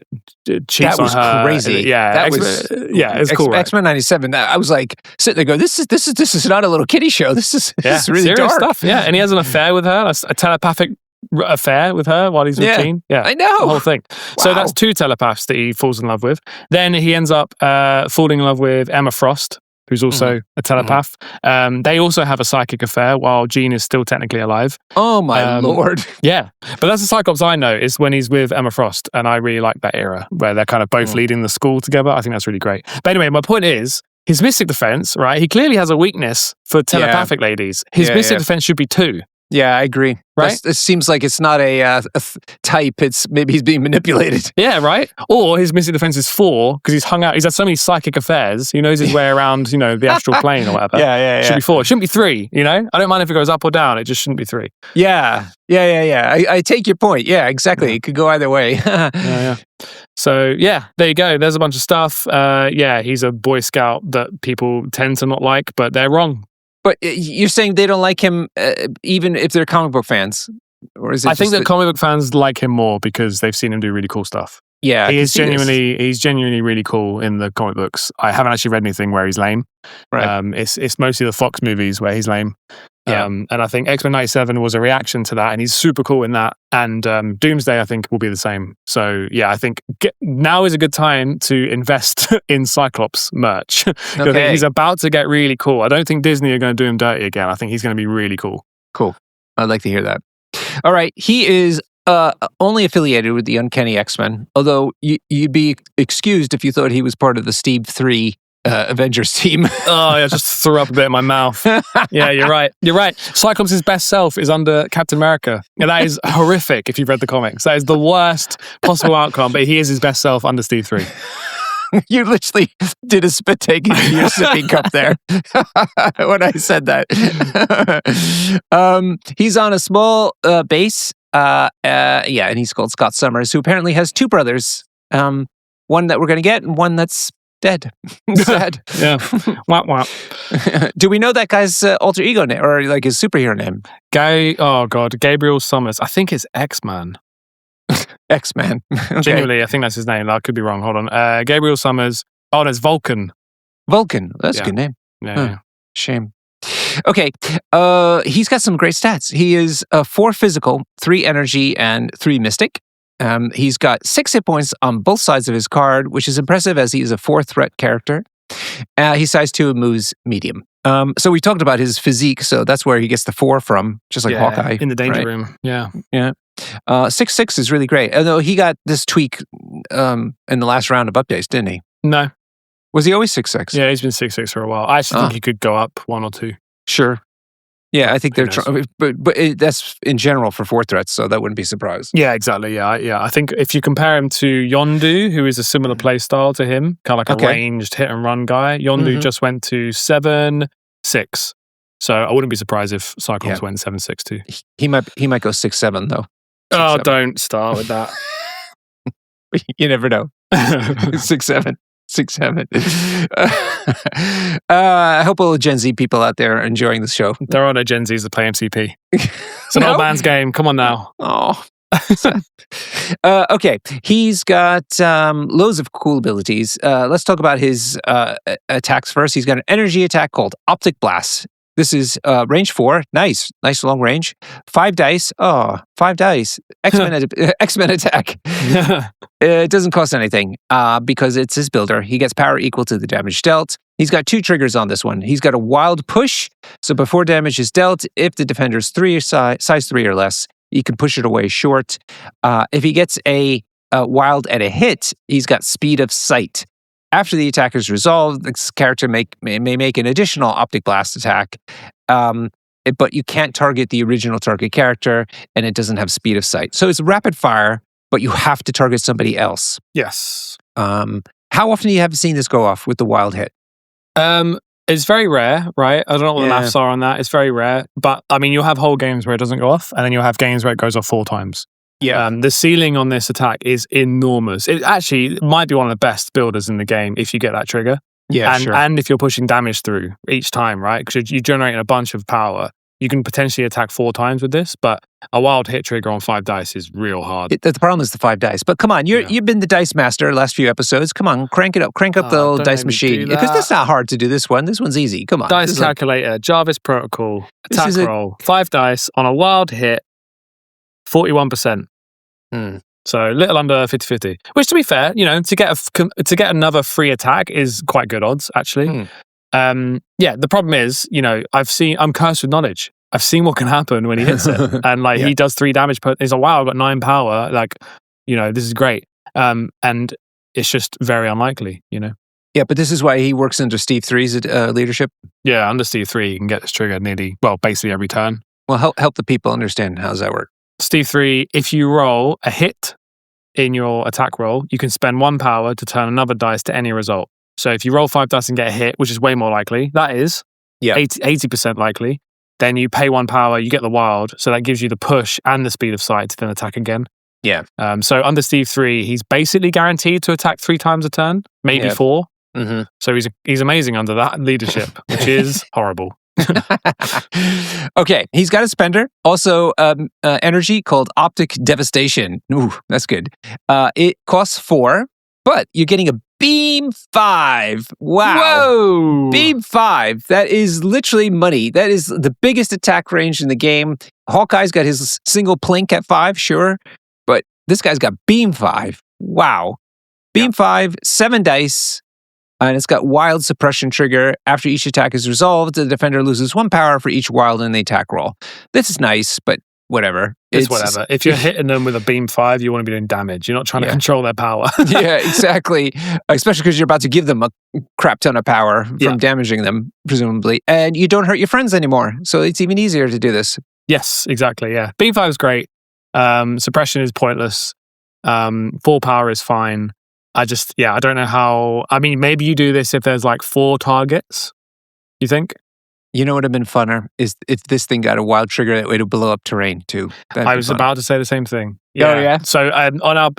cheats on her. That was crazy. It's cool. Right? X-Men 97. I was like sitting there going, "This is not a little kiddie show. This is really serious dark stuff." Yeah, and he has an affair with her, a telepathic affair with her while he's with Jean. Yeah, I know the whole thing. Wow. So that's 2 telepaths that he falls in love with. Then he ends up falling in love with Emma Frost, who's also a telepath. They also have a psychic affair while Jean is still technically alive. Oh my Lord. Yeah. But that's the Cyclops I know, is when he's with Emma Frost. And I really like that era where they're kind of both leading the school together. I think that's really great. But anyway, my point is, his mystic defense, right? He clearly has a weakness for telepathic ladies. His mystic defense should be 2. Yeah, I agree. Right? This seems like it's not a type. It's maybe he's being manipulated. Yeah, right? Or his mystic defense is 4 because he's hung out. He's had so many psychic affairs. He knows his way around, the astral plane or whatever. Yeah. Should be 4. It shouldn't be 3, I don't mind if it goes up or down. It just shouldn't be 3. Yeah. I take your point. Yeah, exactly. Yeah. It could go either way. Yeah. So, there you go. There's a bunch of stuff. He's a Boy Scout that people tend to not like, but they're wrong. But you're saying they don't like him even if they're comic book fans? Or is it I think that comic book fans like him more because they've seen him do really cool stuff. Yeah. He's genuinely really cool in the comic books. I haven't actually read anything where he's lame. Right. It's mostly the Fox movies where he's lame. Yeah. And I think X-Men 97 was a reaction to that, and he's super cool in that. And Doomsday, I think, will be the same. So, I think now is a good time to invest in Cyclops merch. I think he's about to get really cool. I don't think Disney are going to do him dirty again. I think he's going to be really cool. Cool. I'd like to hear that. All right. He is only affiliated with the Uncanny X-Men, although you'd be excused if you thought he was part of the Steve 3 Avengers team. I just threw up a bit in my mouth. Yeah, you're right. Cyclops' best self is under Captain America. And that is horrific if you've read the comics. That is the worst possible outcome, but he is his best self under Steve 3. You literally did a spit take into your sippy cup there when I said that. He's on a small base. And he's called Scott Summers, who apparently has two brothers. One that we're going to get and one that's dead. Sad. Yeah. Wah, wah. Do we know that guy's alter ego name or like his superhero name? Gabriel Summers. I think it's X-Man. X-Man. Okay. Genuinely, I think that's his name. I could be wrong. Hold on. Gabriel Summers. Oh, there's Vulcan. Vulcan. That's a good name. Yeah. Shame. Okay. He's got some great stats. He is 4 physical, 3 energy, and 3 mystic. He's got 6 hit points on both sides of his card, which is impressive as he is a 4-threat character. He's size 2 and moves medium. So we talked about his physique, so that's where he gets the 4 from, just like Hawkeye. In the danger room. Yeah. 6'6" is really great. Although he got this tweak in the last round of updates, didn't he? No. Was he always 6'6"? Yeah, he's been 6'6" for a while. I actually think he could go up 1 or 2. Sure. Yeah, I think they're trying, but that's in general for 4 threats, so that wouldn't be surprised. Yeah, exactly. Yeah. I think if you compare him to Yondu, who is a similar play style to him, kind of like a ranged hit and run guy, Yondu just went to 7'6". So I wouldn't be surprised if Cyclops went 7'6" too. He might go 6'7" though. 6'7". Don't start with that. You never know. 6'7". 6'7". I hope all the Gen Z people out there are enjoying the show. There are no Gen Zs that play MCP. It's an old man's game. Come on now. Oh. Okay. He's got loads of cool abilities. Let's talk about his attacks first. He's got an energy attack called Optic Blast. This is range 4. Nice long range. 5 dice. Oh, 5 dice. X-Men attack. It doesn't cost anything because it's his builder. He gets power equal to the damage dealt. He's got 2 triggers on this one. He's got a wild push. So before damage is dealt, if the defender's size 3 or less, you can push it away short. If he gets a wild and a hit, he's got speed of sight. After the attack is resolved, this character may make an additional Optic Blast attack, but you can't target the original target character, and it doesn't have speed of sight. So it's rapid fire, but you have to target somebody else. Yes. How often do you have seen this go off with the wild hit? It's very rare, right? I don't know what the maths are on that. It's very rare. But, I mean, you'll have whole games where it doesn't go off, and then you'll have games where it goes off 4 times. Yeah. The ceiling on this attack is enormous. It actually might be one of the best builders in the game if you get that trigger. Yeah, and if you're pushing damage through each time, right? Because you're generating a bunch of power. You can potentially attack 4 times with this, but a wild hit trigger on 5 dice is real hard. The problem is the 5 dice. But come on, you've been the dice master the last few episodes. Come on, crank it up. Crank up the old dice machine. Because that's not hard to do this one. This one's easy. Come on. Dice calculator, Jarvis protocol, attack roll, 5 dice on a wild hit, 41%. So a little under 50-50. Which, to be fair, to get another free attack is quite good odds, actually. The problem is, I'm cursed with knowledge. I've seen what can happen when he hits it. And he does 3 damage he's like, wow, I've got 9 power. This is great. And it's just very unlikely, Yeah, but this is why he works under Steve 3's leadership. Yeah, under Steve 3, you can get this trigger basically every turn. Well, help the people understand how does that work. Steve 3, if you roll a hit in your attack roll, you can spend 1 power to turn another dice to any result. So if you roll 5 dice and get a hit, which is way more likely, that is 80% likely, then you pay 1 power, you get the wild, so that gives you the push and the speed of sight to then attack again. Yeah. So under Steve 3, he's basically guaranteed to attack 3 times a turn, maybe 4. Mm-hmm. So he's amazing under that leadership, which is horrible. Okay, he's got a spender, also energy called Optic Devastation. Ooh, that's good. It costs 4, but you're getting a Beam 5. Wow. Whoa. Beam 5. That is literally money. That is the biggest attack range in the game. Hawkeye's got his single plink at 5, sure, but this guy's got Beam 5. Wow. Beam 5, 7 dice. And it's got wild suppression trigger. After each attack is resolved, the defender loses 1 power for each wild in the attack roll. This is nice, but whatever. It's whatever. If you're hitting them with a beam 5, you want to be doing damage. You're not trying to control their power. Yeah, exactly. Especially because you're about to give them a crap ton of power from damaging them, presumably. And you don't hurt your friends anymore. So it's even easier to do this. Yes, exactly. Yeah. Beam 5 is great. Suppression is pointless. 4 power is fine. I don't know how. I mean, maybe you do this if there's like 4 targets. You think? You know what would have been funner is if this thing got a wild trigger that way to blow up terrain too. I was about to say the same thing. Oh yeah. So on our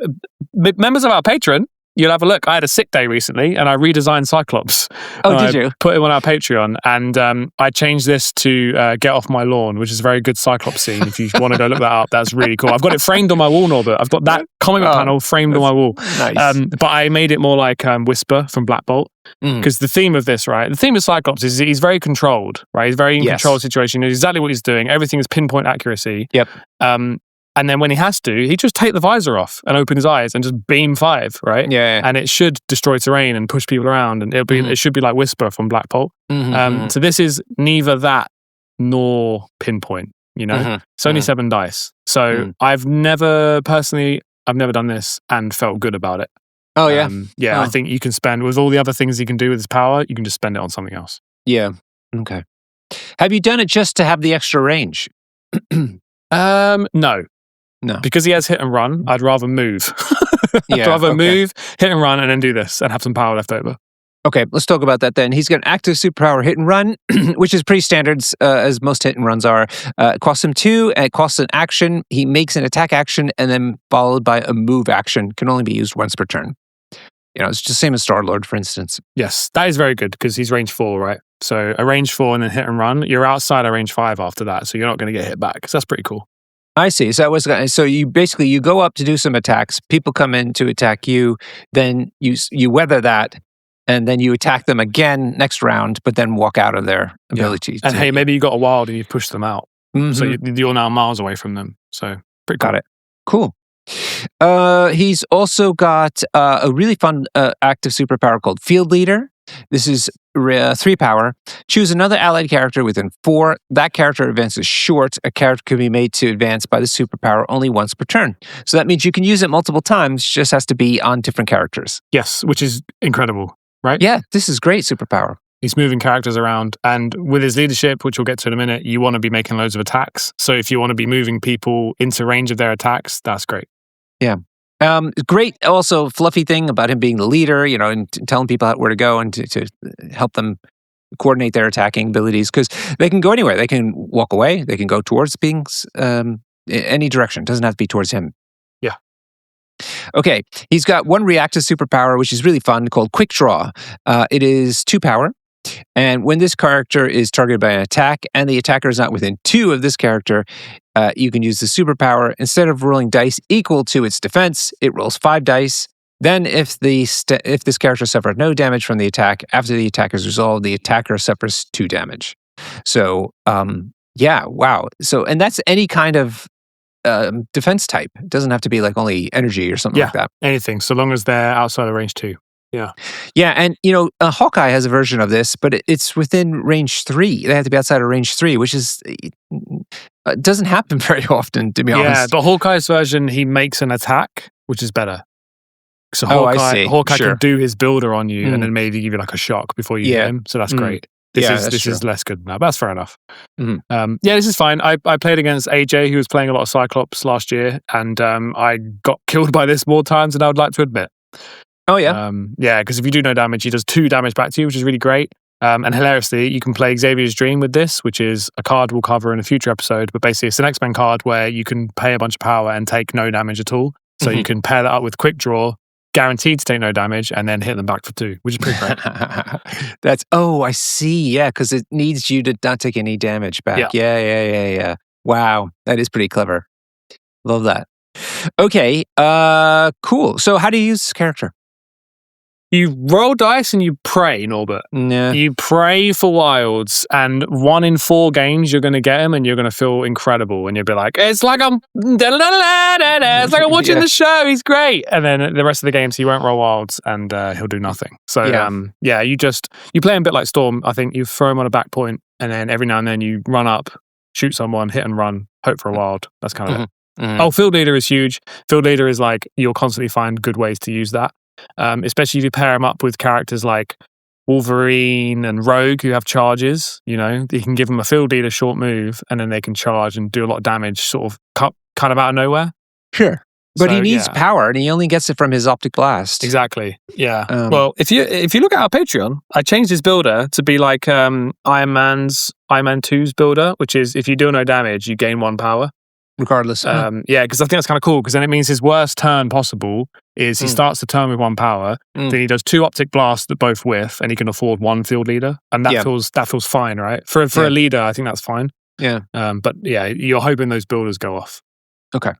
members of our Patreon, you'll have a look. I had a sick day recently, and I redesigned Cyclops. Oh, did you? Put him on our Patreon, and I changed this to "Get Off My Lawn," which is a very good Cyclops scene. If you want to go look that up, that's really cool. I've got it framed on my wall, Norbert. I've got that comic book panel framed on my wall. Nice. But I made it more like Whisper from Black Bolt, because the theme of this, right? The theme of Cyclops is he's very controlled, right? He's very in control of the situation. He knows exactly what he's doing. Everything is pinpoint accuracy. Yep. And then when he has to, he just take the visor off and open his eyes and just beam 5, right? Yeah. And it should destroy terrain and push people around, and it should be like Whisper from Black Bolt. So this is neither that nor pinpoint. It's only 7 dice. So I've never done this and felt good about it. Oh yeah. I think you can spend with all the other things he can do with his power. You can just spend it on something else. Yeah. Okay. Have you done it just to have the extra range? No, because he has hit and run. I'd rather move. Move, hit and run, and then do this and have some power left over. Okay, let's talk about that then. He's got an active superpower hit and run, which is pretty standard as most hit and runs are. It costs him 2, and it costs an action. He makes an attack action and then followed by a move action. Can only be used once per turn. It's just the same as Star-Lord, for instance. Yes, that is very good because he's range 4, right? So a range 4 and then hit and run. You're outside a range 5 after that, so you're not going to get hit back. So that's pretty cool. I see. So you go up to do some attacks. People come in to attack you. Then you weather that, and then you attack them again next round. But then walk out of their ability. And hey, maybe you got a wild and you push them out. So you're now miles away from them. So pretty cool. Got it. Cool. He's also got a really fun active superpower called Field Leader. This is 3 power. Choose another allied character within 4. That character advances short. A character can be made to advance by the superpower only once per turn. So that means you can use it multiple times, just has to be on different characters. Yes, which is incredible, right? Yeah, this is great superpower. He's moving characters around, and with his leadership, which we'll get to in a minute, you want to be making loads of attacks. So if you want to be moving people into range of their attacks, that's great. Yeah. Great also fluffy thing about him being the leader, and telling people where to go and to help them coordinate their attacking abilities, because they can go anywhere. They can walk away. They can go towards beings, any direction. It doesn't have to be towards him. Yeah. Okay. He's got 1 reactive superpower, which is really fun, called Quick Draw. It is 2 power. And when this character is targeted by an attack and the attacker is not within 2 of this character, you can use the superpower. Instead of rolling dice equal to its defense, it rolls 5 dice. Then if this character suffered no damage from the attack, after the attack is resolved, the attacker suffers 2 damage. So, wow. So, and that's any kind of defense type. It doesn't have to be like only energy or something like that. Anything, so long as they're outside of range 2. Yeah, and Hawkeye has a version of this, but it's within range 3. They have to be outside of range 3, which is doesn't happen very often, to be honest. Yeah, but Hawkeye's version, he makes an attack, which is better. So Hawkeye can do his builder on you, and then maybe give you like a shock before you hit him. So that's great. This is less good now, but that's fair enough. This is fine. I played against AJ, who was playing a lot of Cyclops last year, and I got killed by this more times than I would like to admit. Oh, yeah? Because if you do no damage, he does 2 damage back to you, which is really great. And hilariously, you can play Xavier's Dream with this, which is a card we'll cover in a future episode, but basically it's an X-Men card where you can pay a bunch of power and take no damage at all. So you can pair that up with Quick Draw, guaranteed to take no damage, and then hit them back for 2, which is pretty great. I see. Yeah, because it needs you to not take any damage back. Yeah. Wow, that is pretty clever. Love that. Okay, cool. So how do you use this character? You roll dice and you pray, Norbert. Yeah. You pray for wilds, and 1 in 4 games you're going to get him, and you're going to feel incredible. And you'll be like, it's like I'm watching the show. He's great. And then the rest of the games he won't roll wilds, and he'll do nothing. So you play him a bit like Storm. I think you throw him on a back point, and then every now and then you run up, shoot someone, hit and run, hope for a wild. That's kind of it. Oh, Field Leader is huge. Field Leader is like you'll constantly find good ways to use that. Especially if you pair them up with characters like Wolverine and Rogue who have charges. You can give them a Field Leader short move, and then they can charge and do a lot of damage, sort of kind of out of nowhere. Sure. But he needs power, and he only gets it from his optic blast. Exactly. Yeah. Well, if you look at our Patreon, I changed his builder to be like Iron Man 2's builder, which is if you do no damage, you gain 1 power. Regardless. Yeah, because I think that's kind of cool, because then it means his worst turn possible is he starts the turn with 1 power, then he does 2 optic blasts that both whiff, and he can afford 1 field leader, and that feels fine, right? For a leader, I think that's fine. Yeah. But yeah, you're hoping those builders go off. Okay.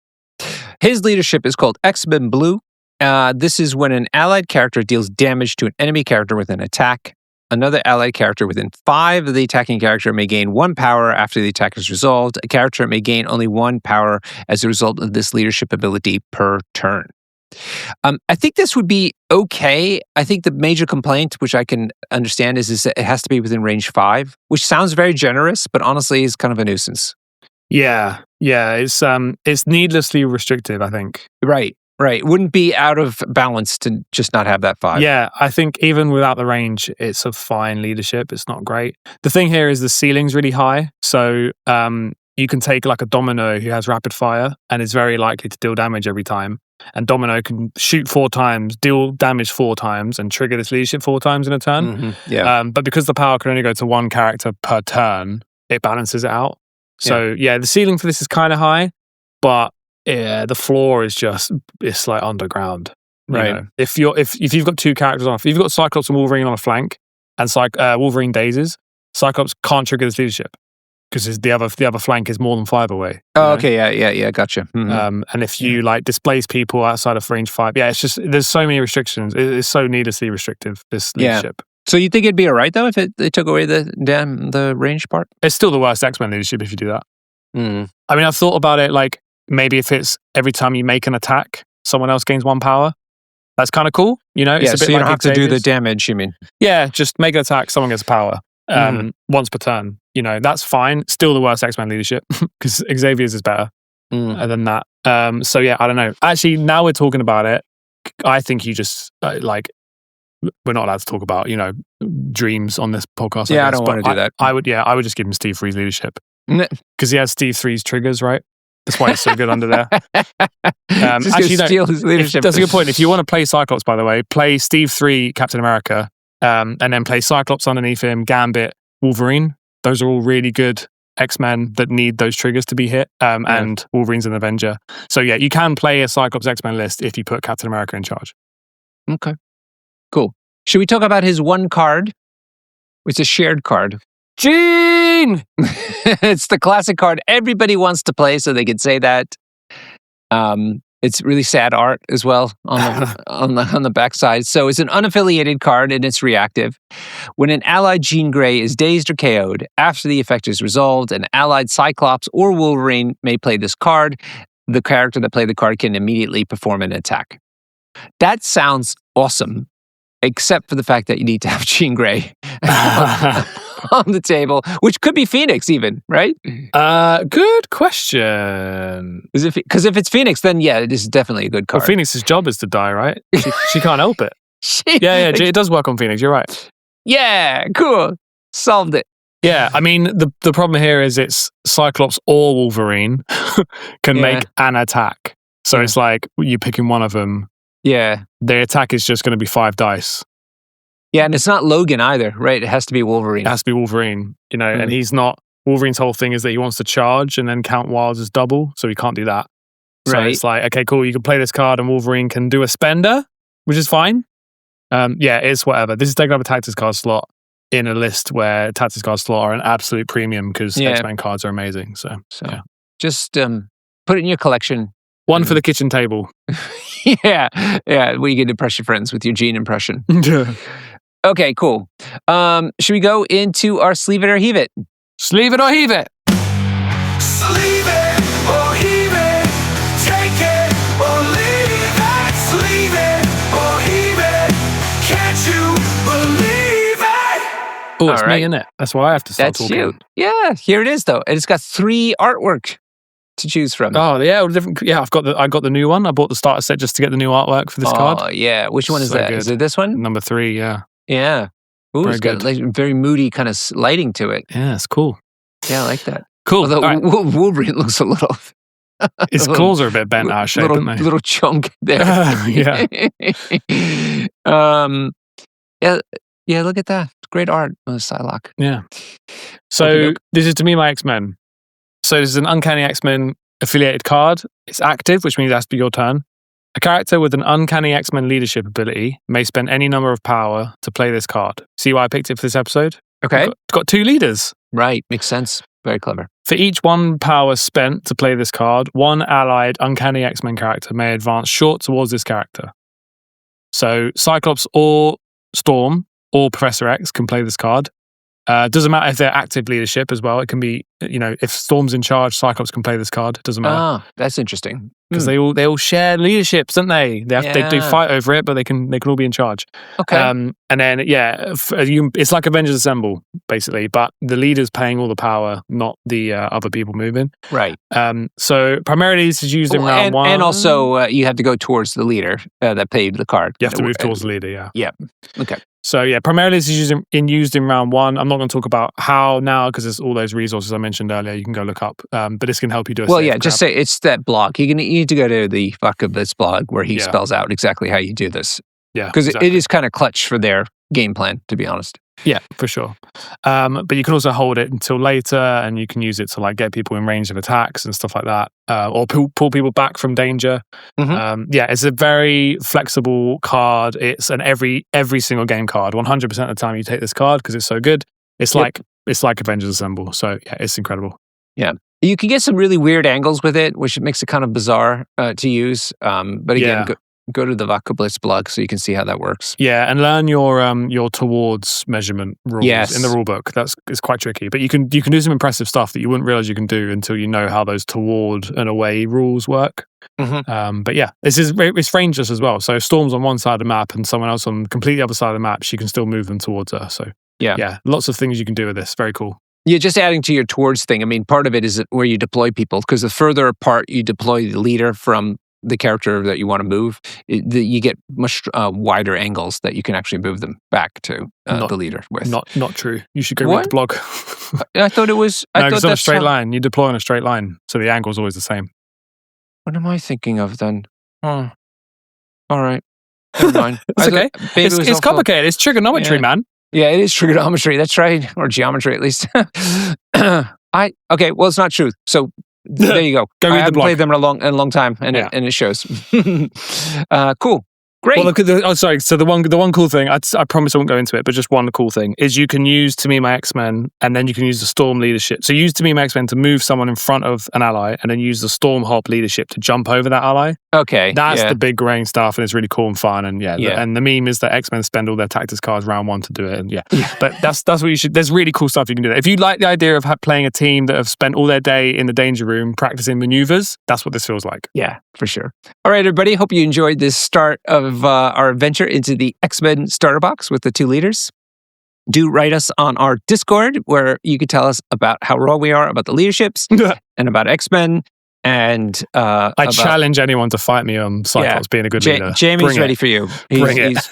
His leadership is called X-Men Blue. This is when an allied character deals damage to an enemy character with an attack. Another allied character within 5 of the attacking character may gain 1 power after the attack is resolved. A character may gain only 1 power as a result of this leadership ability per turn. I think this would be okay. I think the major complaint, which I can understand, is that it has to be within range 5, which sounds very generous, but honestly is kind of a nuisance. Yeah. It's needlessly restrictive, I think. Right. Wouldn't be out of balance to just not have that 5. Yeah, I think even without the range, it's a fine leadership. It's not great. The thing here is the ceiling's really high. So you can take like a Domino who has rapid fire and is very likely to deal damage every time. And Domino can shoot 4 times, deal damage 4 times, and trigger this leadership 4 times in a turn. Mm-hmm. Yeah. But because the power can only go to 1 character per turn, it balances it out. So the ceiling for this is kind of high, but the floor is it's like underground. Right. You know? If you've got 2 characters on, if you've got Cyclops and Wolverine on a flank, and Wolverine dazes, Cyclops can't trigger this leadership because the other flank is more than 5 away. Oh, okay, yeah, gotcha. Mm-hmm. And if you like displace people outside of range 5, it's just there's so many restrictions. It's so needlessly restrictive, this leadership. So you think it'd be all right though if they took away the range part? It's still the worst X-Men leadership if you do that. Mm. I mean, I've thought about it like maybe if it's every time you make an attack, someone else gains 1 power. That's kind of cool, you know? It's a bit so you like don't have to do the damage, you mean? Yeah, just make an attack, someone gets power once per turn. You know, that's fine. Still the worst X-Men leadership because Xavier's is better than that. So yeah, I don't know. Actually, now we're talking about it, I think you just we're not allowed to talk about, dreams on this podcast. I don't want to do that. I would just give him Steve 3's leadership because he has Steve 3's triggers, right? That's why he's so good under there. Actually, steal his leadership. That's a good point. If you want to play Cyclops, by the way, play Steve 3 Captain America, and then play Cyclops underneath him, Gambit, Wolverine. Those are all really good X-Men that need those triggers to be hit, and Wolverine's an Avenger. So yeah, you can play a Cyclops X-Men list if you put Captain America in charge. Okay. Cool. Should we talk about his 1 card? It's a shared card. Gene! It's the classic card everybody wants to play, so they can say that. It's really sad art as well on the backside. So it's an unaffiliated card and it's reactive. When an allied Jean Grey is dazed or KO'd, after the effect is resolved, an allied Cyclops or Wolverine may play this card. The character that played the card can immediately perform an attack. That sounds awesome, except for the fact that you need to have Jean Grey on the table, which could be Phoenix even, right? Good question. Because if it's Phoenix, then yeah, it is definitely a good card. Well, Phoenix's job is to die, right? She can't help it. It does work on Phoenix. You're right. Yeah, cool. Solved it. Yeah, I mean, the problem here is it's Cyclops or Wolverine can make an attack. So it's like you're picking one of them. Yeah. Their attack is just going to be 5 dice. Yeah, and it's not Logan either, right? It has to be Wolverine. It has to be Wolverine, and he's not... Wolverine's whole thing is that he wants to charge and then count wilds as double, so he can't do that. So it's like, okay, cool, you can play this card and Wolverine can do a spender, which is fine. It's whatever. This is taking up a tactics card slot in a list where tactics card slot are an absolute premium because X-Men cards are amazing. So just put it in your collection. One for the kitchen table. Yeah, where you can impress your friends with your Gene impression. Okay, cool. Should we go into our Sleeve It or Heave It? Sleeve it or heave it. Sleeve it or heave it. Take it or leave it. Sleeve it or heave it. Can't you believe it? Oh, it's me, isn't it? That's why I have to start talking. That's you. Yeah, here it is though. And it's got 3 artwork to choose from. Oh yeah, different. Yeah, I got the new one. I bought the starter set just to get the new artwork for this card. Oh yeah, which one is that? Good. Is it this one? Number 3. Yeah. Yeah. Ooh, it's got like very moody kind of lighting to it. Yeah, it's cool. Yeah, I like that. Cool. Although Wolverine looks a little His claws are a bit bent out of shape, aren't they? Little chunk there. Yeah. Yeah, look at that. Great art on the Psylocke. Yeah. So this is To Me, My X-Men. So this is an Uncanny X-Men affiliated card. It's active, which means it has to be your turn. A character with an Uncanny X-Men leadership ability may spend any number of power to play this card. See why I picked it for this episode? Okay. It's got 2 leaders. Right. Makes sense. Very clever. For each 1 power spent to play this card, 1 allied Uncanny X-Men character may advance short towards this character. So Cyclops or Storm or Professor X can play this card. Doesn't matter if they're active leadership as well. It can be, if Storm's in charge, Cyclops can play this card. Doesn't matter. Ah, that's interesting. Because they all share leaderships, don't they? They do fight over it, but they can all be in charge. Okay. And then it's like Avengers Assemble basically, but the leader's paying all the power, not the other people moving. Right. So primarily this is used in round 1, and also you have to go towards the leader that played the card. You have to move towards the leader. Yeah. Yeah. Okay. So yeah, primarily this is used in round 1. I'm not going to talk about how now because there's all those resources I mentioned earlier. You can go look up, but this can help you do. Just say it's that blog. You need to go to the Cyclops blog where he spells out exactly how you do this. Yeah, because it is kind of clutch for their game plan, to be honest. Yeah, for sure. But you can also hold it until later, and you can use it to like get people in range of attacks and stuff like that, or pull people back from danger. Mm-hmm. It's a very flexible card. It's an every single game card. 100% of the time you take this card because it's so good. It's like Avengers Assemble. So yeah, it's incredible. Yeah. You can get some really weird angles with it, which makes it kind of bizarre to use. But again, go to the Cyclops blog so you can see how that works. Yeah, and learn your towards measurement rules in the rule book. It's quite tricky, but you can do some impressive stuff that you wouldn't realize you can do until you know how those toward and away rules work. Mm-hmm. But yeah, it's rangeless as well. So if Storm's on one side of the map and someone else on completely other side of the map, she can still move them towards her. So yeah, lots of things you can do with this. Very cool. Yeah, just adding to your towards thing. I mean, part of it is where you deploy people, because the further apart you deploy the leader from the character that you want to move, you get much wider angles that you can actually move them back to the leader with. Not true. You should go read the blog. I thought it was. No, it's on a straight line. You deploy on a straight line, so the angle's always the same. What am I thinking of then? All right. Never mind. It's okay. It's complicated. It's trigonometry, man. Yeah, it is trigonometry. That's right. Or geometry, at least. Okay, well, it's not true. So there you go. Go read I haven't the blog. played them in a long time, and it shows. Cool. Great. Well, sorry. So the one cool thing, I promise I won't go into it, but just one cool thing is you can use To Me, My X-Men, and then you can use the Storm leadership. So use To Me, My X-Men to move someone in front of an ally, and then use the Storm Hop leadership to jump over that ally. Okay. That's the big grain stuff, and it's really cool and fun. And and the meme is that X-Men spend all their tactics cards round 1 to do it. And but that's what you should. There's really cool stuff you can do there. If you like the idea of playing a team that have spent all their day in the danger room practicing maneuvers, that's what this feels like. Yeah, for sure. All right, everybody. Hope you enjoyed this start of our adventure into the X-Men starter box with the 2 leaders. Do write us on our Discord where you can tell us about how wrong we are about the leaderships and about X-Men. And I challenge anyone to fight me on Cyclops being a good leader. Jamie's ready for you. He's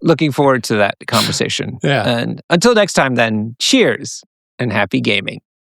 looking forward to that conversation. Yeah. And until next time, then, cheers and happy gaming.